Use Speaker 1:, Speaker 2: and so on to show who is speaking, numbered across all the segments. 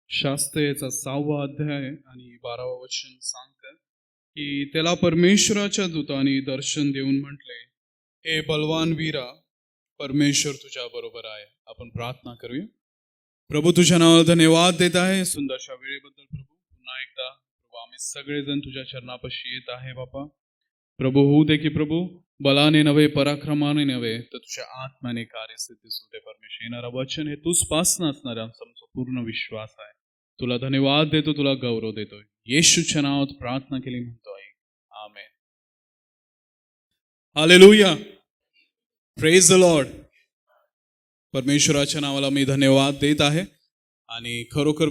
Speaker 1: शास्त्रेचा 6वा अध्याय आणि 12वा वचन सांगतं की त्याला परमेश्वराच्या दूताने दर्शन देऊन म्हटले, हे बलवान वीरा, परमेश्वर तुझ्या बरोबर आहे. आपण प्रार्थना करूया. प्रभू, तुझ्या नावाला धन्यवाद देत आहे सुंदरशा वेळेबद्दल. प्रभू, पुन्हा एकदा प्रभू आम्ही सगळेजण तुझ्या चरणापाशी येत आहे. बापा प्रभू, होऊ दे की प्रभू बलाने नव्हे, पराक्रमाने नव्हे, तर तुझ्या आत्म्याने कार्यसिद्धी असू दे. परमेश्वर, येणारा वचन हे तूचपासून असणारा आमचा पूर्ण विश्वास आहे. तुला धन्यवाद देतो, तुला गौरव देतोय. येशूच्या नावात प्रार्थना केली म्हणतोय, amen. Hallelujah, praise the lord. परमेश्वराच्या नावाला मी धन्यवाद देत आहे आणि खरोखर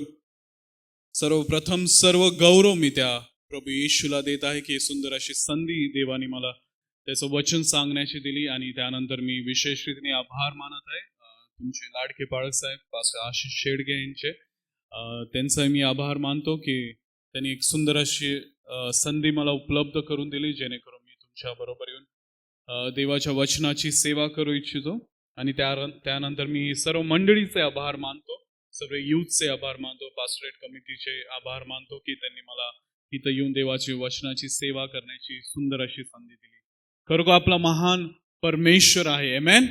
Speaker 1: सर्वप्रथम सर्व गौरव मी त्या प्रभू येशूला देत आहे की सुंदर अशी संधी देवाने मला त्याचं वचन सांगण्याची दिली. आणि त्यानंतर मी विशेष रीतीने आभार मानत आहे तुमचे लाडके बाळक साहेब पास्टर आशिष शेडगे यांचे. त्यांचा मी आभार मानतो की त्यांनी एक सुंदर अशी संधी मला उपलब्ध करून दिली, जेणेकरून मी तुमच्या बरोबर येऊन देवाच्या वचनाची सेवा करू इच्छितो. आणि त्यानंतर मी सर्व मंडळीचे आभार मानतो, सर्व युथचे आभार मानतो, पास्टरेट कमिटीचे आभार मानतो की त्यांनी मला इथं येऊन देवाची वचनाची सेवा करण्याची सुंदर अशी संधी दिली. खरोखर आपला महान परमेश्वर आहे. आमेन,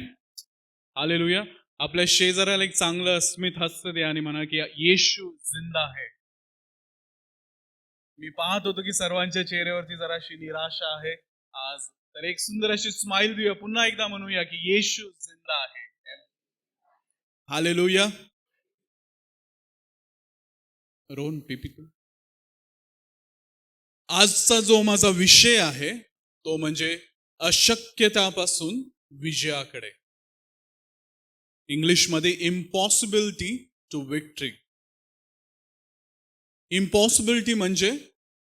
Speaker 1: हालेलुया. आपल्या शेजाऱ्याला एक चांगलं स्मित हस्त द्या आणि म्हणा की येशू जिंदा आहे. मी पाहत होतो की सर्वांच्या चेहऱ्यावरती जराशी निराशा आहे आज, तर एक सुंदर अशी स्माइल देऊया. पुन्हा एकदा म्हणूया की येशू जिंदा आहे. हालेलुया. रोहन पिपितो. आजचा जो माझा विषय आहे तो म्हणजे अशक्यतापासून विजयाकडे. इंग्लिशमध्ये इम्पॉसिबिलिटी टू विक्ट्री. इम्पॉसिबिलिटी म्हणजे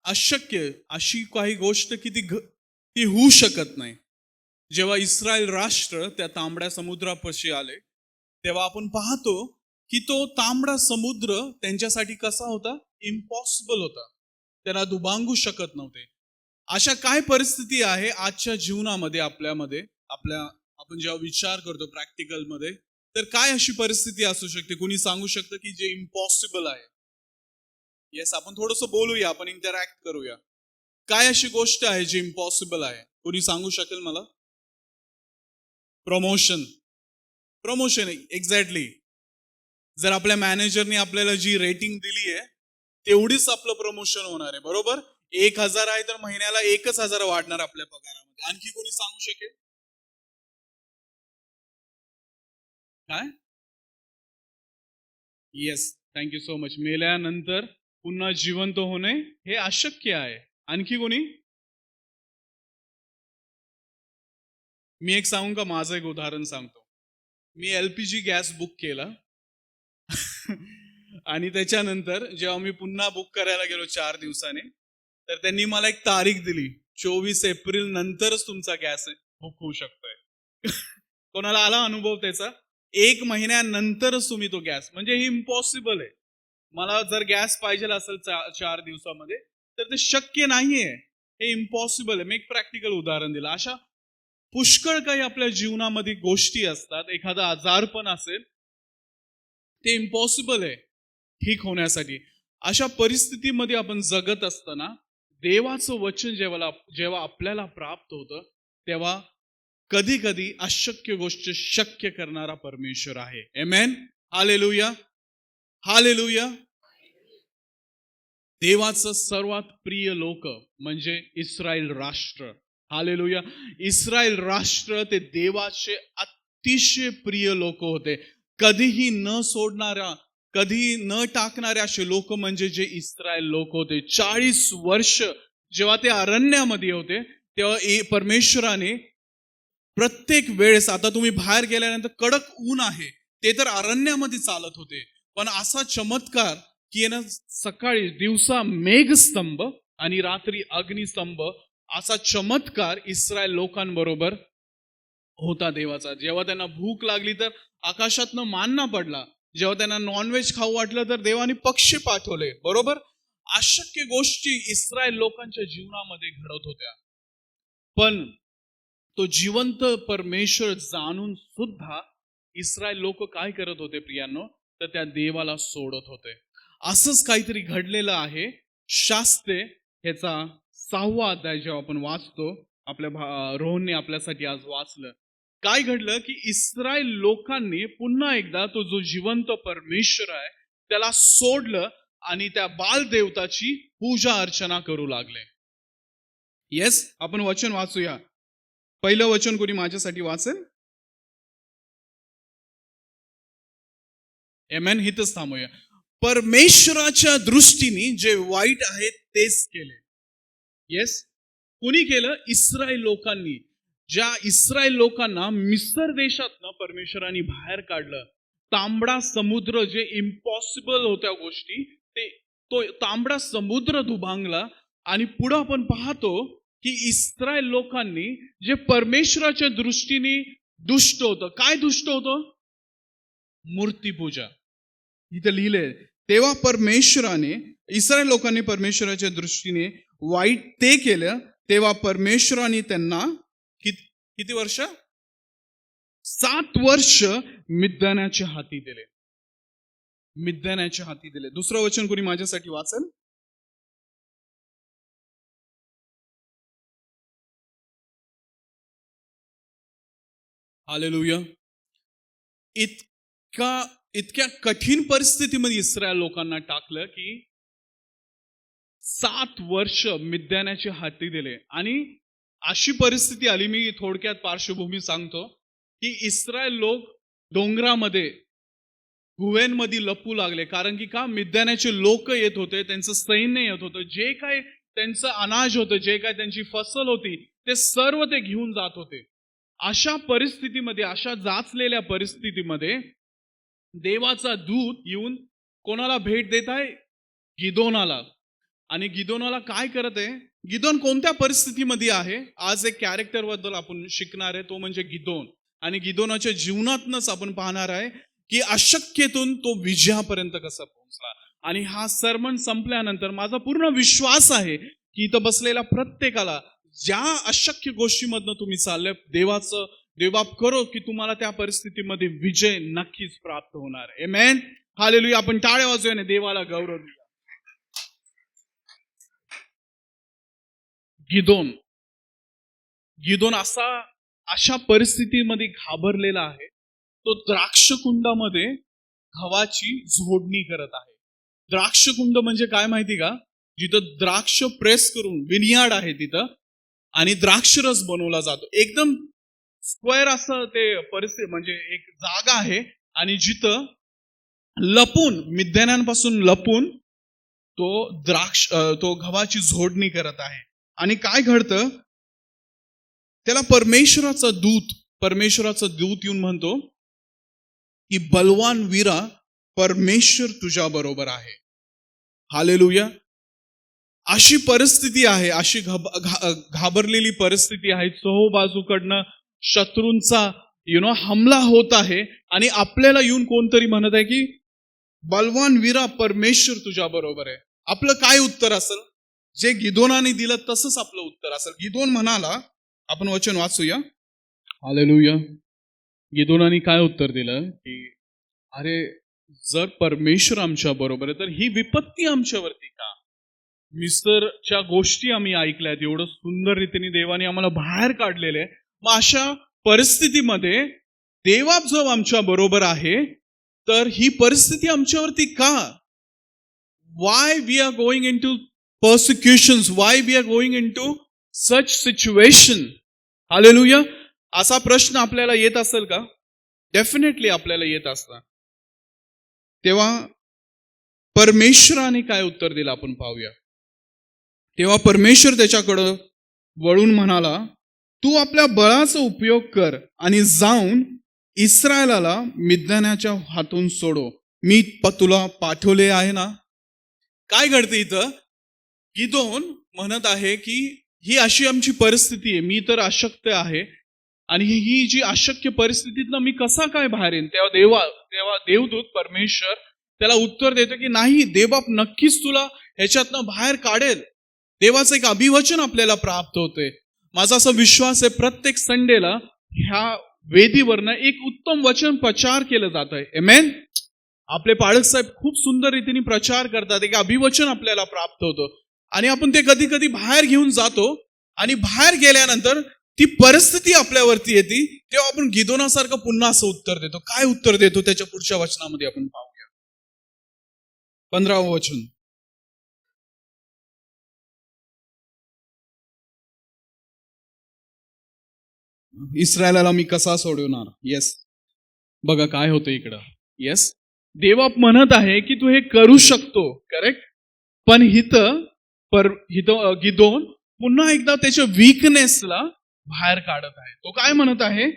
Speaker 1: अशक्य, अशी काही गोष्ट की ती होऊ शकत नाही. जेव्हा इस्रायल राष्ट्र त्या तांबड्या समुद्रापाशी आले तेव्हा आपण पाहतो की तो तांबडा समुद्र त्यांच्यासाठी कसा होता? इम्पॉसिबल होता. त्यांना दुभांगू शकत नव्हते. अशा काय परिस्थिती आहे आजच्या जीवनामध्ये आपल्यामध्ये, आपण जेव्हा विचार करतो प्रॅक्टिकल मध्ये, तर काय अशी परिस्थिती असू शकते? कुणी सांगू शकतं की जे इम्पॉसिबल आहे? येस, आपण थोडंसं बोलूया, आपण इंटरॅक्ट करूया. काय अशी गोष्ट आहे जी इम्पॉसिबल आहे? कुणी सांगू शकेल मला? प्रमोशन. Promotion, exactly. जर आपल्या मॅनेजरने आपल्याला जी रेटिंग दिली आहे तेवढीच आपलं प्रमोशन होणार आहे, बरोबर? 1,000 आहे तर महिन्याला 1,000 वाढणार आपल्या पगारामध्ये. आणखी कोणी सांगू शकेल? काय? Yes, thank you so much. मेल्यानंतर पुन्हा जिवंत होणे हे अशक्य आहे. आणखी कोणी? मी एक सांगू का? माझं एक उदाहरण सांगतो. मी LPG गॅस बुक केला आणि त्याच्यानंतर जेव्हा मी पुन्हा बुक करायला गेलो 4 दिवसांनी, तर त्यांनी मला एक तारीख दिली, 24 एप्रिल नंतरच तुमचा गॅस बुक होऊ शकतोय. कोणाला आला अनुभव त्याचा? 1 महिन्यानंतरच तुम्ही तो गॅस, म्हणजे हे इम्पॉसिबल आहे. मला जर गॅस पाहिजे असेल 4 दिवसामध्ये तर ते शक्य नाहीये. हे इम्पॉसिबल आहे. मी एक प्रॅक्टिकल उदाहरण दिलं. अशा पुष्कळ काही आपल्या जीवनामध्ये गोष्टी असतात. एखादा आजारपण असेल, ते इम्पॉसिबल आहे ठीक होण्यासाठी. अशा परिस्थितीमध्ये आपण जगत असताना देवाचं वचन जेव्हा आपल्याला प्राप्त होतं, तेव्हा कधी कधी अशक्य गोष्ट शक्य करणारा परमेश्वर आहे. आमेन, हालेलुया, हालेलुया. देवाचं सर्वात प्रिय लोक म्हणजे इस्रायल राष्ट्र. हालेलुया. इस्रायल राष्ट्र ते देवाचे अतिशय प्रिय लोक होते. कधीही न सोडणाऱ्या, कधी न टाकणारे असे लोक म्हणजे जे इस्रायल लोक होते. 40 वर्ष जेव्हा ते अरण्यामध्ये होते तेव्हा परमेश्वराने प्रत्येक वेळेस, आता तुम्ही बाहेर गेल्यानंतर कडक ऊन आहे, ते तर अरण्यामध्ये चालत होते, पण असा चमत्कार की ना, सकाळी दिवसा मेघस्तंभ आणि रात्री अग्निस्तंभ, असा चमत्कार इस्रायल लोकांबरोबर होता देवाचा. जेव्हा त्यांना भूक लागली तर आकाशातनं मान्ना पडला. जेव्हा त्यांना नॉनव्हेज खाऊ वाटलं तर देवाने पक्षी पाठवले, बरोबर? अशक्य गोष्टी इस्रायल लोकांच्या जीवनामध्ये घडत होत्या. पण तो जिवंत परमेश्वर जाणून सुद्धा इस्रायल लोक काय करत होते प्रियांनो? तर त्या देवाला सोडत होते. असंच काहीतरी घडलेलं आहे. शास्त्रे ह्याचा 6वा अध्याय जेव्हा आपण वाचतो, आपल्या रोहनने आपल्यासाठी आज वाचलं. काय घडलं की इस्रायल लोकांनी पुन्हा एकदा तो जो जिवंत परमेश्वर आहे त्याला सोडलं आणि त्या बाल देवताची पूजा अर्चना करू लागले. येस, आपण वचन वाचूया. पहिलं वचन कोणी माझ्यासाठी वाचेल? आमेन. हितच थांबूया. परमेश्वराच्या दृष्टीने जे वाईट आहे तेच केले. येस, कुणी केलं? इस्रायल लोकांनी. ज्या इस्रायल लोकांना मिस्र देशातनं परमेश्वराने बाहेर काढलं, तांबडा समुद्र जे इम्पॉसिबल होत्या गोष्टी, तो तांबडा समुद्र दुभांगला आणि पुढे आपण पाहतो की इस्रायल लोकांनी जे परमेश्वराच्या दृष्टीने दुष्ट होतं. काय दुष्ट होतं? मूर्तीपूजा. इथं लिहिलंय, तेव्हा परमेश्वराने, इस्रायल लोकांनी परमेश्वराच्या दृष्टीने वाईट ते केलं, तेव्हा परमेश्वराने त्यांना किती वर्ष? 7 वर्ष मिद्यानाच्या हाती दिले. मिद्यानाच्या हाती दिले. दुसरं वचन कोणी माझ्यासाठी वाचेल? हालेलुया. इतक्या कठीण परिस्थितीमध्ये इस्रायल लोकांना टाकलं की 7 वर्ष मिद्यानाचे हाती दिले. आणि अशी परिस्थिती आली, मी थोडक्यात पार्श्वभूमी सांगतो, की इस्रायल लोक डोंगरामध्ये गुहेंमध्ये लपू लागले. कारण की का? मिद्यानाचे लोक येत होते, त्यांचं सैन्य येत होतं, जे काय त्यांचं अनाज होतं, जे काय त्यांची फसल होती, ते सर्व ते घेऊन जात होते. अशा परिस्थितीमध्ये, अशा जाचलेल्या परिस्थितीमध्ये देवाचा दूत येऊन कोणाला भेट देत आहे? गिदोनाला. आणि गिदोनाला काय करत आहे? गिदोन कोणत्या परिस्थितीमध्ये आहे? आज एक कॅरेक्टर बद्दल आपण शिकणार आहे, तो म्हणजे गिदोन. आणि गिदोनाच्या जीवनातनच आपण पाहणार आहे की अशक्यतून तो विजयापर्यंत कसा पोहोचला. आणि हा सर्मन संपल्यानंतर माझा पूर्ण विश्वास आहे की इथं बसलेल्या प्रत्येकाला ज्या अशक्य गोष्टीमधनं तुम्ही चालले, देवाचं देवबाप करो की तुम्हाला त्या परिस्थितीमध्ये विजय नक्कीच प्राप्त होणार. आमेन. हालेलुया. आपण टाळ्या वाजवूया, देवाला गौरव देऊया. गिदोन अशा परिस्थितीमध्ये घाबरलेला आहे. तो द्राक्षकुंडामध्ये गव्हाची झोडणी करत आहे. द्राक्षकुंड म्हणजे काय माहिती का? जिथं द्राक्ष प्रेस करून, विनियार्ड आहे तिथं, आणि द्राक्षरस बनवला जातो. एकदम स्क्वेअर असं ते परिस्थिती, म्हणजे एक जागा आहे, आणि जिथं लपून, मिद्यानांपासून लपून तो गव्हाची झोडणी करत आहे. आणि काय घडतं? त्याला परमेश्वराचा दूत येऊन म्हणतो की बलवान वीरा, परमेश्वर तुझ्या बरोबर आहे. हालेलुया. अशी परिस्थिती आहे, अशी घाबरलेली परिस्थिती आहे. चहूबाजूकडनं शत्रूंचा हमला होत आहे, आणि आपल्याला येऊन कोणतरी म्हणत आहे की बलवान वीरा, परमेश्वर तुझ्या बरोबर आहे. आपलं काय उत्तर असेल? जे गिदोनाने दिलं तसंच आपलं उत्तर असेल. गिदोन म्हणाला, आपण वचन वाचूया. हालेलुया. गिदोनाने काय उत्तर दिलं की अरे, जर परमेश्वर आमच्या बरोबर आहे तर ही विपत्ती आमच्यावरती का? मिस्रच्या गोष्टी आम्ही ऐकल्यात, एवढं सुंदर रीतीने देवाने आम्हाला बाहेर काढलेले. मग अशा परिस्थितीमध्ये देवाब जर आमच्या बरोबर आहे तर ही परिस्थिती आमच्यावरती का? Why we are going into persecutions, why we are going into such situation? Hallelujah. असा प्रश्न आपल्याला येत असेल का? डेफिनेटली आपल्याला येत असता. तेव्हा परमेश्वराने काय उत्तर दिलं आपण पाहूया. तेव्हा परमेश्वर त्याच्याकडं वळून म्हणाला, तू आपल्या बळाचा उपयोग कर आणि जाऊन इस्रायलाला मिद्यानाच्या हातून सोडव, मी तुला पाठवले आहे ना. काय घडते इथं? गिदोन म्हणत आहे की ही अशी आमची परिस्थिती आहे, मी तर अशक्य आहे, आणि ही जी अशक्य परिस्थितीतनं मी कसा काय बाहेर येईन? तेव्हा देवदूत परमेश्वर त्याला उत्तर देतो की नाही, देवबाप नक्कीच तुला ह्याच्यातनं बाहेर काढेल. देवाचं एक अभिवचन आपल्याला प्राप्त होते. माझा असा विश्वास आहे, प्रत्येक संडेला ह्या वेदीवरनं एक उत्तम वचन प्रचार केलं जात आहे. आमेन. आपले पाळक साहेब खूप सुंदर रीतीने प्रचार करतात, एक अभिवचन आपल्याला प्राप्त होतं आणि आपण ते कधी कधी बाहेर घेऊन जातो आणि बाहेर गेल्यानंतर ती परिस्थिती आपल्यावरती येते, तेव्हा आपण गिदोनासारखं पुन्हा असं उत्तर देतो. काय उत्तर देतो त्याच्या पुढच्या वचनामध्ये आपण पाहूया. 15वं वचन. इस्रायलाला मी कसा सोडवणार. येस, बघा काय होतं इकडं. येस, देवा म्हणत आहे की तू हे करू शकतो, करेक्ट. पण गिदोन पुन्हा एकदा त्याच्या वीकनेसला बाहेर काढत आहे. तो काय म्हणत आहे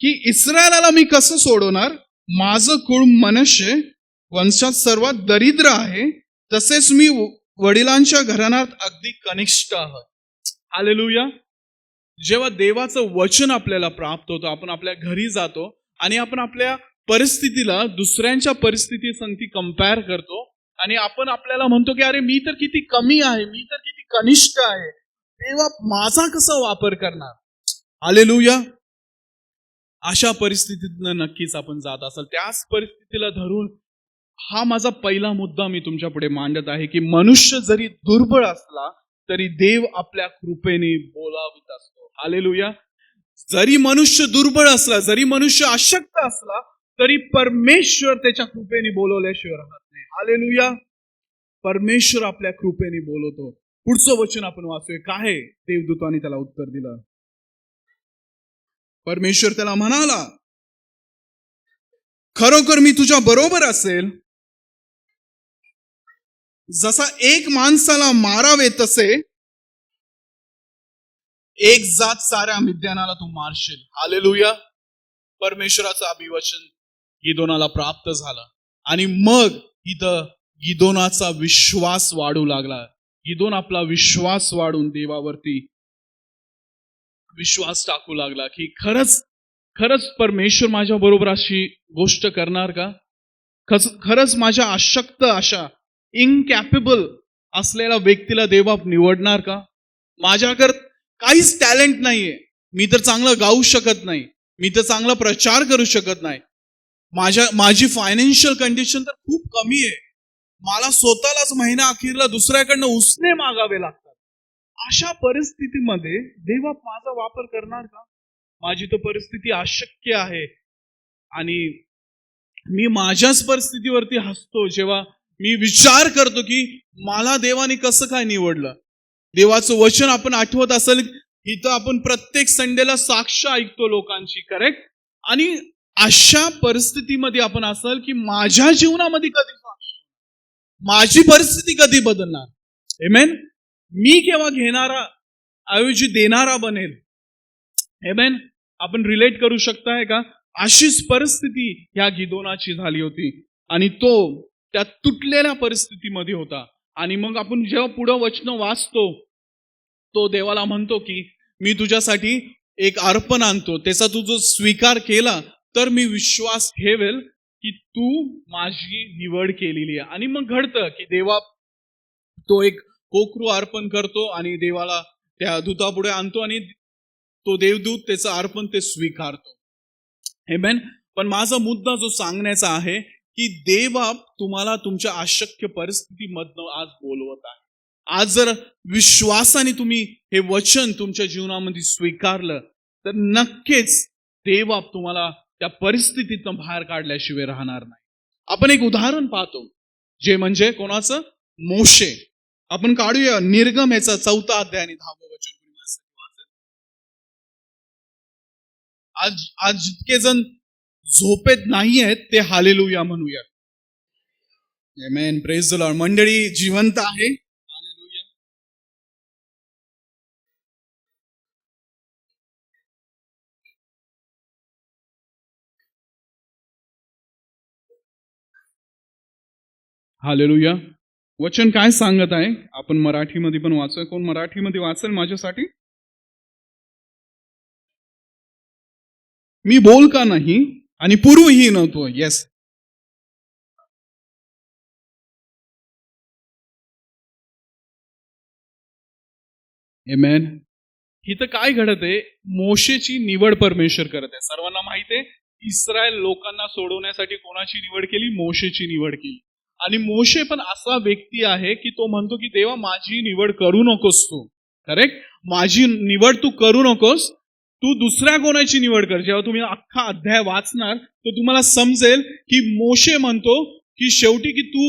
Speaker 1: की इस्रायलाला मी कसं सोडवणार, माझं कुळ मनुष्य वंशात सर्वात दरिद्र आहे, तसेच मी वडिलांच्या घराण्यात अगदी कनिष्ठ आहे. हालेलुया. जेव्हा देवाचं वचन आपल्याला प्राप्त होतं, आपण आपल्या घरी जातो आणि आपण आपल्या परिस्थितीला दुसऱ्यांच्या परिस्थितीसंगती कंपेअर करतो आणि आपण आपल्याला म्हणतो की अरे मी तर किती कमी आहे, मी तर किती कनिष्ठ आहे, देवा माझा कसा वापर करणार. हालेलुया. अशा परिस्थितीतनं नक्कीच आपण जात असाल. त्याच परिस्थितीला धरून हा माझा पहिला मुद्दा मी तुमच्या पुढे मांडत आहे की मनुष्य जरी दुर्बळ असला तरी देव आपल्या कृपेने बोलावित असतो. हालेलुया. जरी मनुष्य दुर्बळ असला, जरी मनुष्य अशक्त असला, तरी परमेश्वर त्याच्या कृपेने बोलवल्याशिवाय राहत नाही. हालेलुया. परमेश्वर आपल्या कृपेने बोलवतो. पुढचं वचन आपण वाचूया. काय देवदूताने त्याला उत्तर दिलं. परमेश्वर त्याला म्हणाला, खरोखर मी तुझ्या बरोबर असेल, जसा एक माणसाला मारावे तसे एक जात साऱ्या मिद्यानाला तू मारशील. हालेलुया. परमेश्वराचं अभिवचन गिदोनाला प्राप्त झालं आणि मग इथं गिदोनाचा विश्वास वाढू लागला. गिदोन आपला विश्वास वाढून देवावरती विश्वास टाकू लागला की खरंच खरंच परमेश्वर माझ्या बरोबर अशी गोष्ट करणार का. खरंच माझ्या अशक्त अशा इनकॅपेबल असलेल्या व्यक्तीला देवा निवडणार का. माझ्याकडे काहीच टॅलेंट नाहीये, मी तर चांगलं गाऊ शकत नाही, मी तर चांगला प्रचार करू शकत नाही, माझी फायनान्शियल कंडिशन तर खूप कमी आहे, मला स्वतःलाच महिना अखेरला दुसऱ्याकडनं उसने मागावे लागतात. अशा परिस्थितीमध्ये देवा माझा वापर करणार का. माझी तर परिस्थिती अशक्य आहे आणि मी माझ्याच परिस्थितीवरती हसतो जेव्हा मी विचार करतो की मला देवाने कसं काय निवडलं. देवाचं वचन आपण आठवत असेल, इथं आपण प्रत्येक संडेला साक्ष ऐकतो लोकांची, करेक्ट. आणि अशा परिस्थितीमध्ये आपण असेल की माझ्या जीवनामध्ये कधी साक्ष, माझी परिस्थिती कधी बदलणार. आमेन. मी केव्हा घेणारा ऐवजी देणारा बनेल. आमेन. आपण रिलेट करू शकताय का. अशीच परिस्थिती ह्या गिदोनाची झाली होती आणि तो त्या तुटलेल्या परिस्थितीमध्ये होता. आणि मग आपण जेव्हा पुढं वचन वाचतो, तो देवाला म्हणतो की मी तुझ्यासाठी एक अर्पण आणतो, त्याचा तू जो स्वीकार केला तर मी विश्वास ठेवेल की तू माझी निवड केलेली आहे. आणि मग घडतं की देवा तो एक कोकरू अर्पण करतो आणि देवाला त्या दूतापुढे आणतो आणि तो देवदूत त्याचं अर्पण ते स्वीकारतो. आमेन. पण माझा मुद्दा जो सांगण्याचा आहे की देवा तुम्हाला तुमच्या अशक्य परिस्थितीमधनं आज बोलवत आहे. आज जर विश्वासाने तुम्ही हे वचन तुमच्या जीवनामध्ये स्वीकारलं तर नक्कीच देवा तुम्हाला त्या परिस्थितीतून बाहेर काढल्याशिवाय राहणार नाही. आपण एक उदाहरण पाहतो, जे म्हणजे कोणाचं, मोशे. आपण काढूया निर्गम याचा 4 अध्याय आणि 10 वचन. आज जितके जण झोपेत नाही आहेत ते हालेलुया म्हणूया. आमेन. Praise the lord. मंडळी जिवंत आहे. हालेलुया. हालेलुया. वचन काय सांगत आहे आपण मराठीमध्ये पण वाचूया. कोण मराठीमध्ये वाचेल माझ्यासाठी. मी बोल का नाही आणि पूर्वही नव्हतो. येस. आमेन. इथं काय घडत आहे, मोशेची निवड परमेश्वर करत आहे. सर्वांना माहित आहे इस्रायल लोकांना सोडवण्यासाठी कोणाची निवड केली? मोशेची निवड केली. आणि मोशे पण असा व्यक्ती आहे की तो म्हणतो की देवा माझी निवड करू नकोस तू. करेक्ट? माझी निवड तू करू नकोस, तू दुसऱ्या कोणाची निवड कर. जेव्हा तुम्ही अख्खा अध्याय वाचणार तर तुम्हाला समजेल की मोशे म्हणतो की शेवटी की तू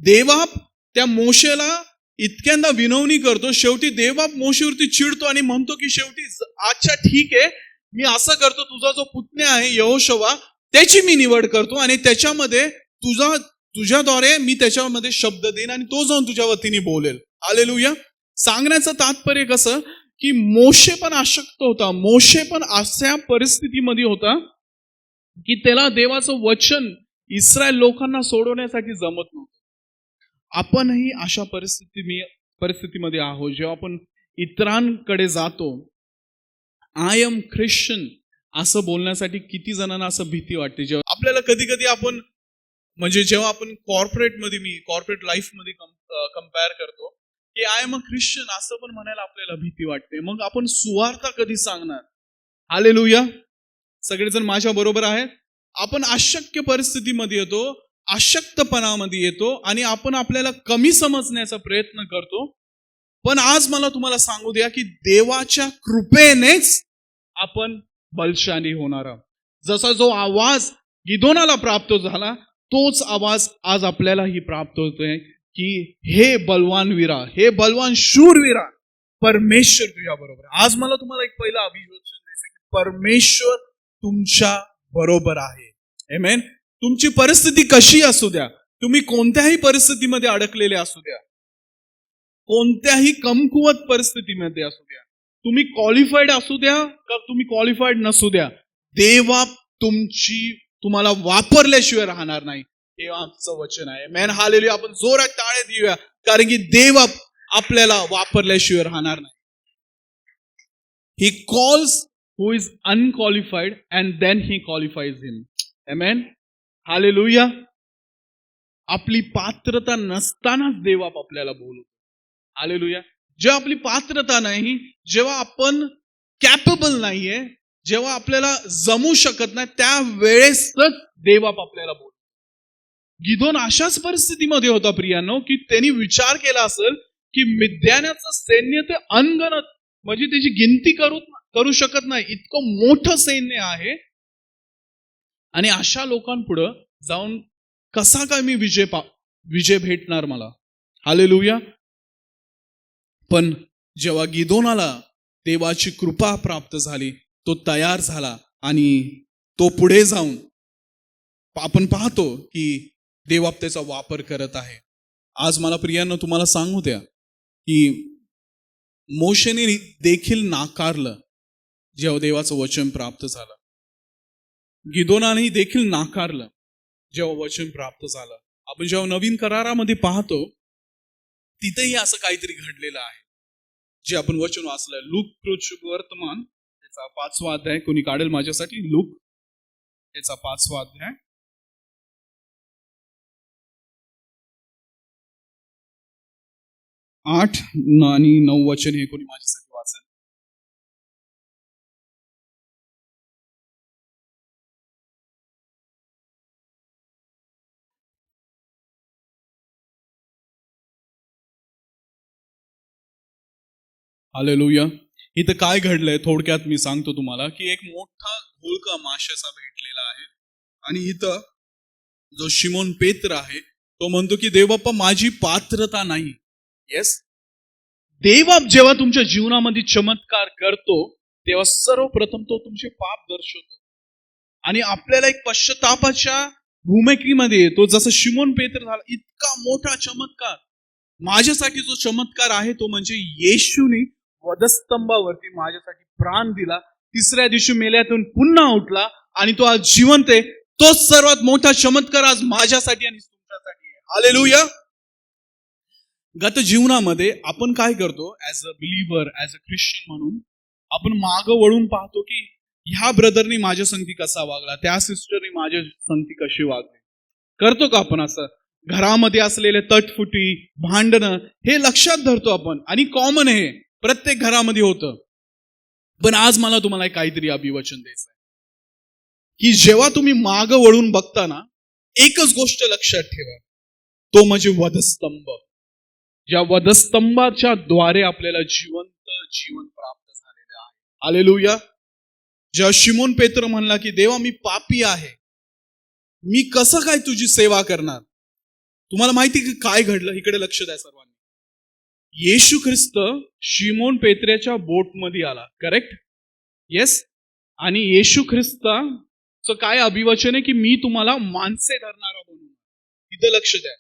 Speaker 1: देवबाप त्या मोशेला इतक्यांदा विनवणी करतो, शेवटी देवबाप मोशेवरती चिडतो आणि म्हणतो की शेवटी अच्छा ठीक आहे, मी असं करतो, तुझा जो पुतण्या आहे यहोशवा त्याची मी निवड करतो आणि त्याच्यामध्ये तुझ्याद्वारे मी त्याच्यामध्ये शब्द देईन आणि तो जाऊन तुझ्या वतीने बोलेल. हालेलुया. सांगण्याचं तात्पर्य कसं की मोशे पण अशक्त होता, मोशे पण अशा परिस्थितीमध्ये होता की त्याला देवाचं वचन इस्रायल लोकांना सोडवण्यासाठी जमत नव्हतं. आपणही अशा परिस्थितीमध्ये आहोत. जेव्हा आपण इतरांकडे जातो, आय एम ख्रिश्चन असं बोलण्यासाठी किती जणांना असं भीती वाटते. जेव्हा आपल्याला कधी कधी आपण म्हणजे जेव्हा आपण कॉर्पोरेट लाईफ मध्ये कम्पेअर करतो की आय एम अ ख्रिश्चन असं पण म्हणायला आपल्याला भीती वाटते. मग आपण सुवार्ता कधी सांगणार? हालेलुया. सगळेजण माझ्या बरोबर आहेत. आपण अशक्य परिस्थितीमध्ये येतो, अशक्तपणामध्ये येतो आणि आपण आपल्याला कमी समजण्याचा प्रयत्न करतो. पण आज मला तुम्हाला सांगू द्या की देवाच्या कृपेनेच आपण बलशाली होणार आहोत. जसा जो आवाज गिदोनाला प्राप्त झाला तोच आवाज आज आपल्यालाही प्राप्त होतोय की हे बलवान वीरा, हे बलवान शूरवीरा, परमेश्वर तुझ्या बरोबर. आज मला तुम्हाला एक पहिला अभिवचन द्यायचं की परमेश्वर तुमच्या बरोबर आहे. आमेन. तुमची परिस्थिती कशी असू द्या, तुम्ही कोणत्याही परिस्थितीमध्ये अडकलेले असू द्या, कोणत्याही कमकुवत परिस्थितीमध्ये असू द्या, तुम्ही क्वालिफाईड असू द्या का तुम्ही क्वालिफाईड नसू द्या, देवा तुम्हाला वापरल्याशिवाय राहणार नाही. हे आमचं वचन आहे. आमेन. हालेलुया. आपण जोरात टाळ्या देऊया कारण की देव आपल्याला वापरल्याशिवाय राहणार नाही. He calls who is unqualified and then he qualifies him. Amen. Hallelujah. आपली पात्रता नसतानाच देव आपल्याला बोलतो. हालेलुया. जेव्हा आपली पात्रता नाही, जेव्हा आपण कॅपेबल नाहीये, जेव्हा आपल्याला जमू शकत नाही, त्या वेळेसच देव आपल्याला बोलतो. गिदोन अशाच परिस्थितीमध्ये होता प्रियांनो की त्यांनी विचार केला असेल की मिद्यानाचं सैन्य ते अनगणत, म्हणजे त्याची गिनती करू शकत नाही, इतकं मोठं सैन्य आहे आणि अशा लोकांपुढे जाऊन कसा काय मी विजय भेटणार मला. हालेलुया. पण जेव्हा गिदोनाला देवाची कृपा प्राप्त झाली, तो तयार झाला आणि तो पुढे जाऊन आपण पाहतो की देव त्याचा वापर करत आहे. आज मला प्रियांनो तुम्हाला सांगू द्या की मोशेने देखील नाकारलं जेव्हा देवाचं वचन प्राप्त झालं. गिदोनाने देखील नाकारलं जेव्हा वचन प्राप्त झालं. आपण जेव्हा नवीन करारामध्ये पाहतो तिथेही असं काहीतरी घडलेलं आहे जे आपण वचन वाचलंय. लूक वर्तमान याचा 5वा अध्याय, कोणी काढेल माझ्यासाठी? लूक याचा 5वा अध्याय 8 आणि 9 वचन हे कोणी माझ्यासाठी वाचेल? हालेलुया. इथं काय घडलंय थोडक्यात मी सांगतो तुम्हाला की एक मोठा घोळका माशाचा भेटलेला आहे आणि इथं जो शिमोन पेत्र आहे तो म्हणतो की देवबाप्पा माझी पात्रता नाही. येस, देवबाप जेव्हा तुमच्या जीवनामध्ये चमत्कार करतो तेव्हा सर्वप्रथम तो तुमचे पाप दर्शवतो आणि आपल्याला एक पश्चातापाच्या भूमिकेमध्ये येतो. जसं शिमोन पेत्र झाला, इतका मोठा चमत्कार माझ्यासाठी जो चमत्कार आहे तो म्हणजे येशूने वधस्तंभावरती माझ्यासाठी प्राण दिला, तिसऱ्या दिवशी मेल्यातून पुन्हा उठला आणि तो आज जिवंत आहे. तोच सर्वात मोठा चमत्कार आज माझ्यासाठी आणि तुमच्यासाठी आहे. हालेलुया. गत जीवनामध्ये आपण काय करतो as a believer, as a Christian म्हणून आपण मागं वळून पाहतो की ह्या ब्रदरनी माझ्या संगती कसा वागला, त्या सिस्टरनी माझ्या संगती कशी वागली. करतो का आपण असं? घरामध्ये असलेले तटफुटी, भांडणं हे लक्षात धरतो आपण आणि कॉमन आहे, प्रत्येक घरामध्ये होतं. पण आज मला तुम्हाला काहीतरी अभिवचन द्यायचं आहे. की जेव्हा तुम्ही माग वळून बघता ना, एकच गोष्ट लक्षात ठेवा, तो म्हणजे वधस्तंभ. ज्या वधस्तंभाच्या द्वारे आपल्याला जिवंत जीवन प्राप्त झालेले आहे. हालेलुया. जेव्हा शिमोन पेत्र म्हणला की देवा मी पापी आहे, मी कसं काय तुझी सेवा करणार. तुम्हाला माहिती की काय घडलं, इकडे लक्ष द्या सर्वांनी. येशू ख्रिस्त शिमोन पेत्र्याच्या बोटमध्ये आला, करेक्ट? येस. आणि येशू ख्रिस्ताचं काय अभिवचन आहे की मी तुम्हाला माणसे धरणारा बनवू. इथं लक्ष द्या.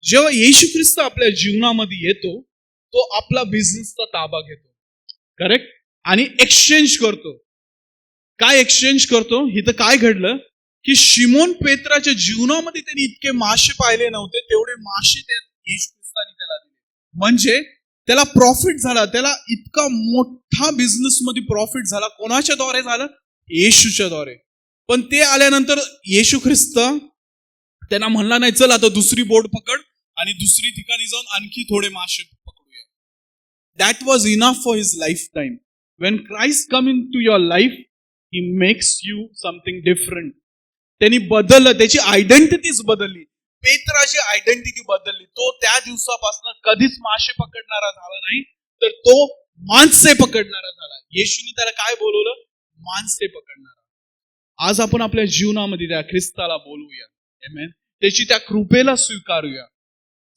Speaker 1: जेव्हा येशू ख्रिस्त आपल्या जीवनामध्ये येतो, तो आपला बिझनेसचा ताबा घेतो, करेक्ट? आणि एक्सचेंज करतो. काय एक्सचेंज करतो? इथं काय घडलं की शिमोन पेत्राच्या जीवनामध्ये त्यांनी इतके मासे पाहिले नव्हते, तेवढे मासे येशू ख्रिस्ताने त्याला दिले. म्हणजे त्याला प्रॉफिट झाला, त्याला इतका मोठा बिझनेस मध्ये प्रॉफिट झाला. कोणाच्या द्वारे झालं? येशूच्या द्वारे. पण ते आल्यानंतर येशू ख्रिस्त त्यांना म्हणला नाही चल आता दुसरी बोट पकड आणि दुसरी ठिकाणी जाऊन आणखी थोडे मासे पकडूया. That was enough for his life time. When Christ come into your life, he makes you something different. त्यांनी बदललं, त्याची आयडेंटिटीच बदलली. पेत्राची आयडेंटिटी बदलली. तो त्या दिवसापासून कधीच मासे पकडणारा झाला नाही, तर तो माणसे पकडणारा झाला. येशूने त्याला काय बोलवलं? माणसे पकडणारा. आज आपण आपल्या जीवनामध्ये त्या ख्रिस्ताला बोलवूया. आमेन. त्याची त्या कृपेला स्वीकारूया.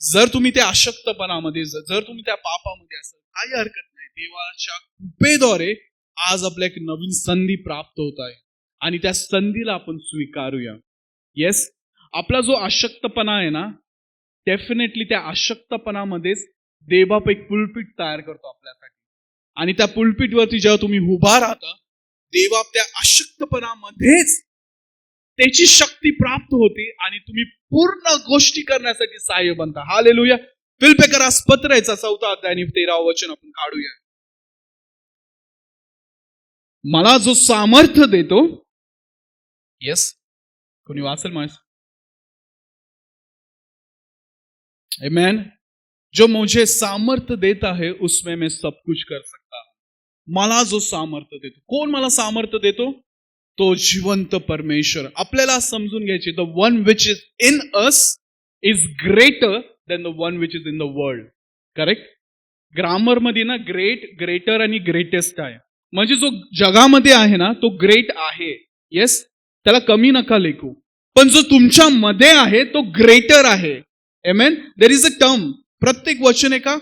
Speaker 1: जर तुम्ही त्या अशक्तपणामध्ये, जर तुम्ही त्या पापामध्ये असाल, काही हरकत नाही. देवाच्या कृपेद्वारे आज आपल्या एक नवीन संधी प्राप्त होत आहे आणि त्या संधीला आपण स्वीकारूया. येस. आपला जो अशक्तपणा आहे ना, डेफिनेटली त्या अशक्तपणामध्येच देवबाप एक पुलपीट तयार करतो आपल्यासाठी. आणि त्या पुलपीटवरती जेव्हा तुम्ही उभा राहता, देवबाप त्या अशक्तपणामध्येच त्याची शक्ती प्राप्त होते आणि तुम्ही पूर्ण गोष्टी करण्यासाठी सहाय्य बनता. हालेलुया. फिलिप्पियरास पत्राचा 4 अध्याय आणि 13 वचन आपण काढूया. मला जो सामर्थ्य देतो, येस, कोणी वाचेल माझं? आमेन. जो मुझे सामर्थ्य देता है उसमें मैं सब कुछ कर सकता हूं. मला जो सामर्थ्य देतो. कोण मला सामर्थ्य देतो? तो जिवंत परमेश्वर. आपल्याला समजून घ्यायचे, the one which is in us is greater than the one which is in the world. Correct? Grammar मध्ये ना ग्रेट, ग्रेटर आणि ग्रेटेस्ट आहे. म्हणजे जो जगामध्ये आहे ना तो ग्रेट आहे. येस, त्याला कमी नका लेखू. पण जो तुमच्या मध्ये आहे तो ग्रेटर आहे. Amen. There is a term. प्रत्येक वचन एका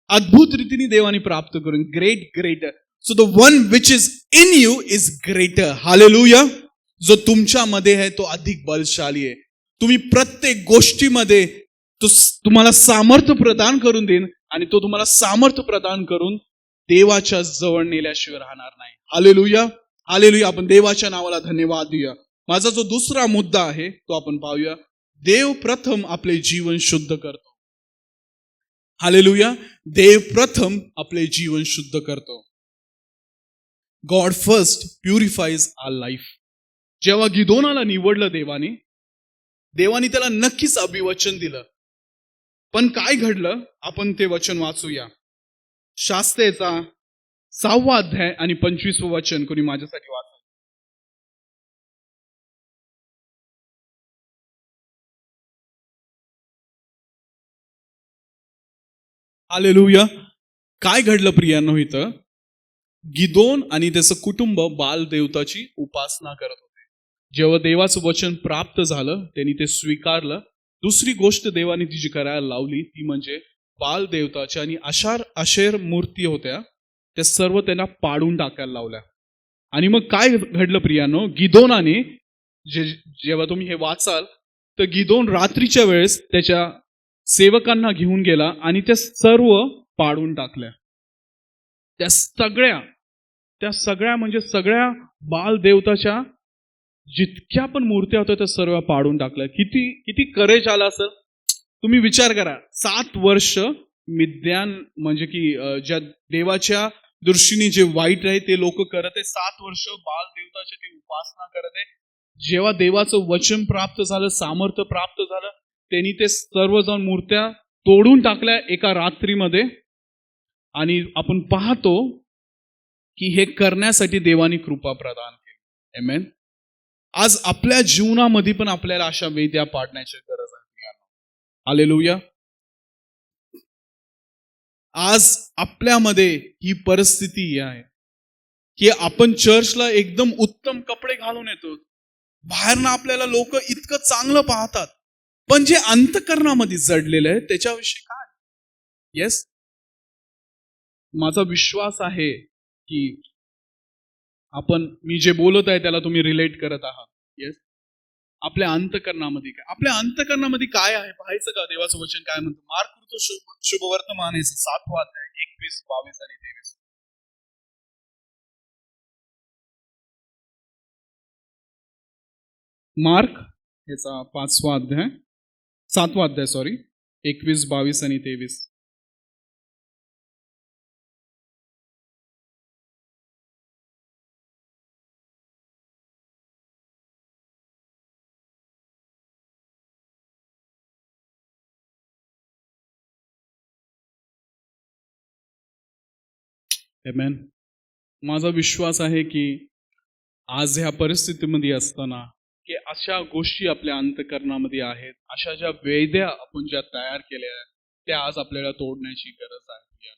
Speaker 1: अद्भुत रीतीने देवाने प्राप्त करून. Great, greater. So the one which is in you is greater. Hallelujah. जो तुमच्या मध्ये आहे तो अधिक बलशाली आहे. तुम्ही प्रत्येक गोष्टीमध्ये तो तुम्हाला सामर्थ्य प्रदान करून देईन आणि तो तुम्हाला सामर्थ्य प्रदान करून देवाच्या जवळ नेल्याशिवाय राहणार नाही. हालेलुया. हालेलुया. आपण देवाच्या नावाला धन्यवाद देऊया. माझा जो दुसरा मुद्दा आहे तो आपण पाहूया. देव प्रथम आपले जीवन शुद्ध करतो. हालेलुया. देव प्रथम आपले जीवन शुद्ध करतो. गॉड फर्स्ट प्युरिफाईज आवर लाईफ. जेव्हा गिदोनाला निवडलं देवाने त्याला नक्कीच अभिवचन दिलं. पण काय घडलं? आपण ते वचन वाचूया. शास्त्रेचा 6 अध्याय आणि 25 वचन कोणी माझ्यासाठी वाचा. हालेलुया. काय घडलं प्रियांनो? इथं गिदोन आणि त्याचं कुटुंब बाल देवताची उपासना करत होते. जेव्हा देवाचं वचन प्राप्त झालं त्यांनी ते स्वीकारलं. दुसरी गोष्ट देवाने ती जी करायला लावली ती म्हणजे बाल देवताच्या आणि अशेर मूर्ती होत्या त्या सर्व त्यांना पाडून टाकायला लावल्या. आणि मग काय घडलं प्रियांनो? गिदोनाने जेव्हा तुम्ही हे वाचाल तर गिदोन रात्रीच्या वेळेस त्याच्या सेवकांना घेऊन गेला आणि त्या सर्व पाडून टाकल्या. त्या सगळ्या म्हणजे सगळ्या बाल देवताच्या जितक्या पण मूर्त्या होत्या त्या सर्व पाडून टाकल्या. किती करेज आला असेल तुम्ही विचार करा. 7 वर्ष मिद्यान म्हणजे की ज्या देवाच्या दृष्टीने जे वाईट आहे ते लोक करत आहे. 7 वर्ष बाल देवताची ते उपासना करत आहे. जेव्हा देवाचं वचन प्राप्त झालं, सामर्थ्य प्राप्त झालं, त्यांनी ते सर्व जाऊन मूर्त्या तोडून टाकल्या एका रात्रीमध्ये. आणि आपण पाहतो की हे करण्यासाठी देवाने कृपा प्रदान केली. आमेन. आज आपल्या जीवनामध्ये पण आपल्याला अशा वेद्या पाडण्याची गरज आहे. हालेलुया. आज आपल्यामध्ये ही परिस्थिती आहे की आपण चर्चला एकदम उत्तम कपडे घालून येतो, बाहेरनं आपल्याला लोक इतकं चांगलं पाहतात, पण जे अंतकरणामध्ये जडलेलं आहे त्याच्याविषयी काय? येस, माझा विश्वास आहे की मी जे बोलत आहे त्याला तुम्ही रिलेट करत आहात. येस, आपल्या अंतकरणामध्ये काय, आपल्या अंतकरणामध्ये काय आहे पाहायचं का? देवाचं वचन काय म्हणतं? मार्क शुभवर्तमान 7 अध्याय 21, 22 आणि 23. मार्क याचा 5वा अध्याय 7वा अध्याय 21, 22 आणि 23. आमेन. माझा विश्वास आहे की आज ह्या परिस्थितीमध्ये असताना की अशा गोष्टी आपल्या अंतकरणामध्ये आहेत, अशा ज्या वेद्या आपण ज्या तयार केल्या आहेत त्या आज आपल्याला तोडण्याची गरज आहे.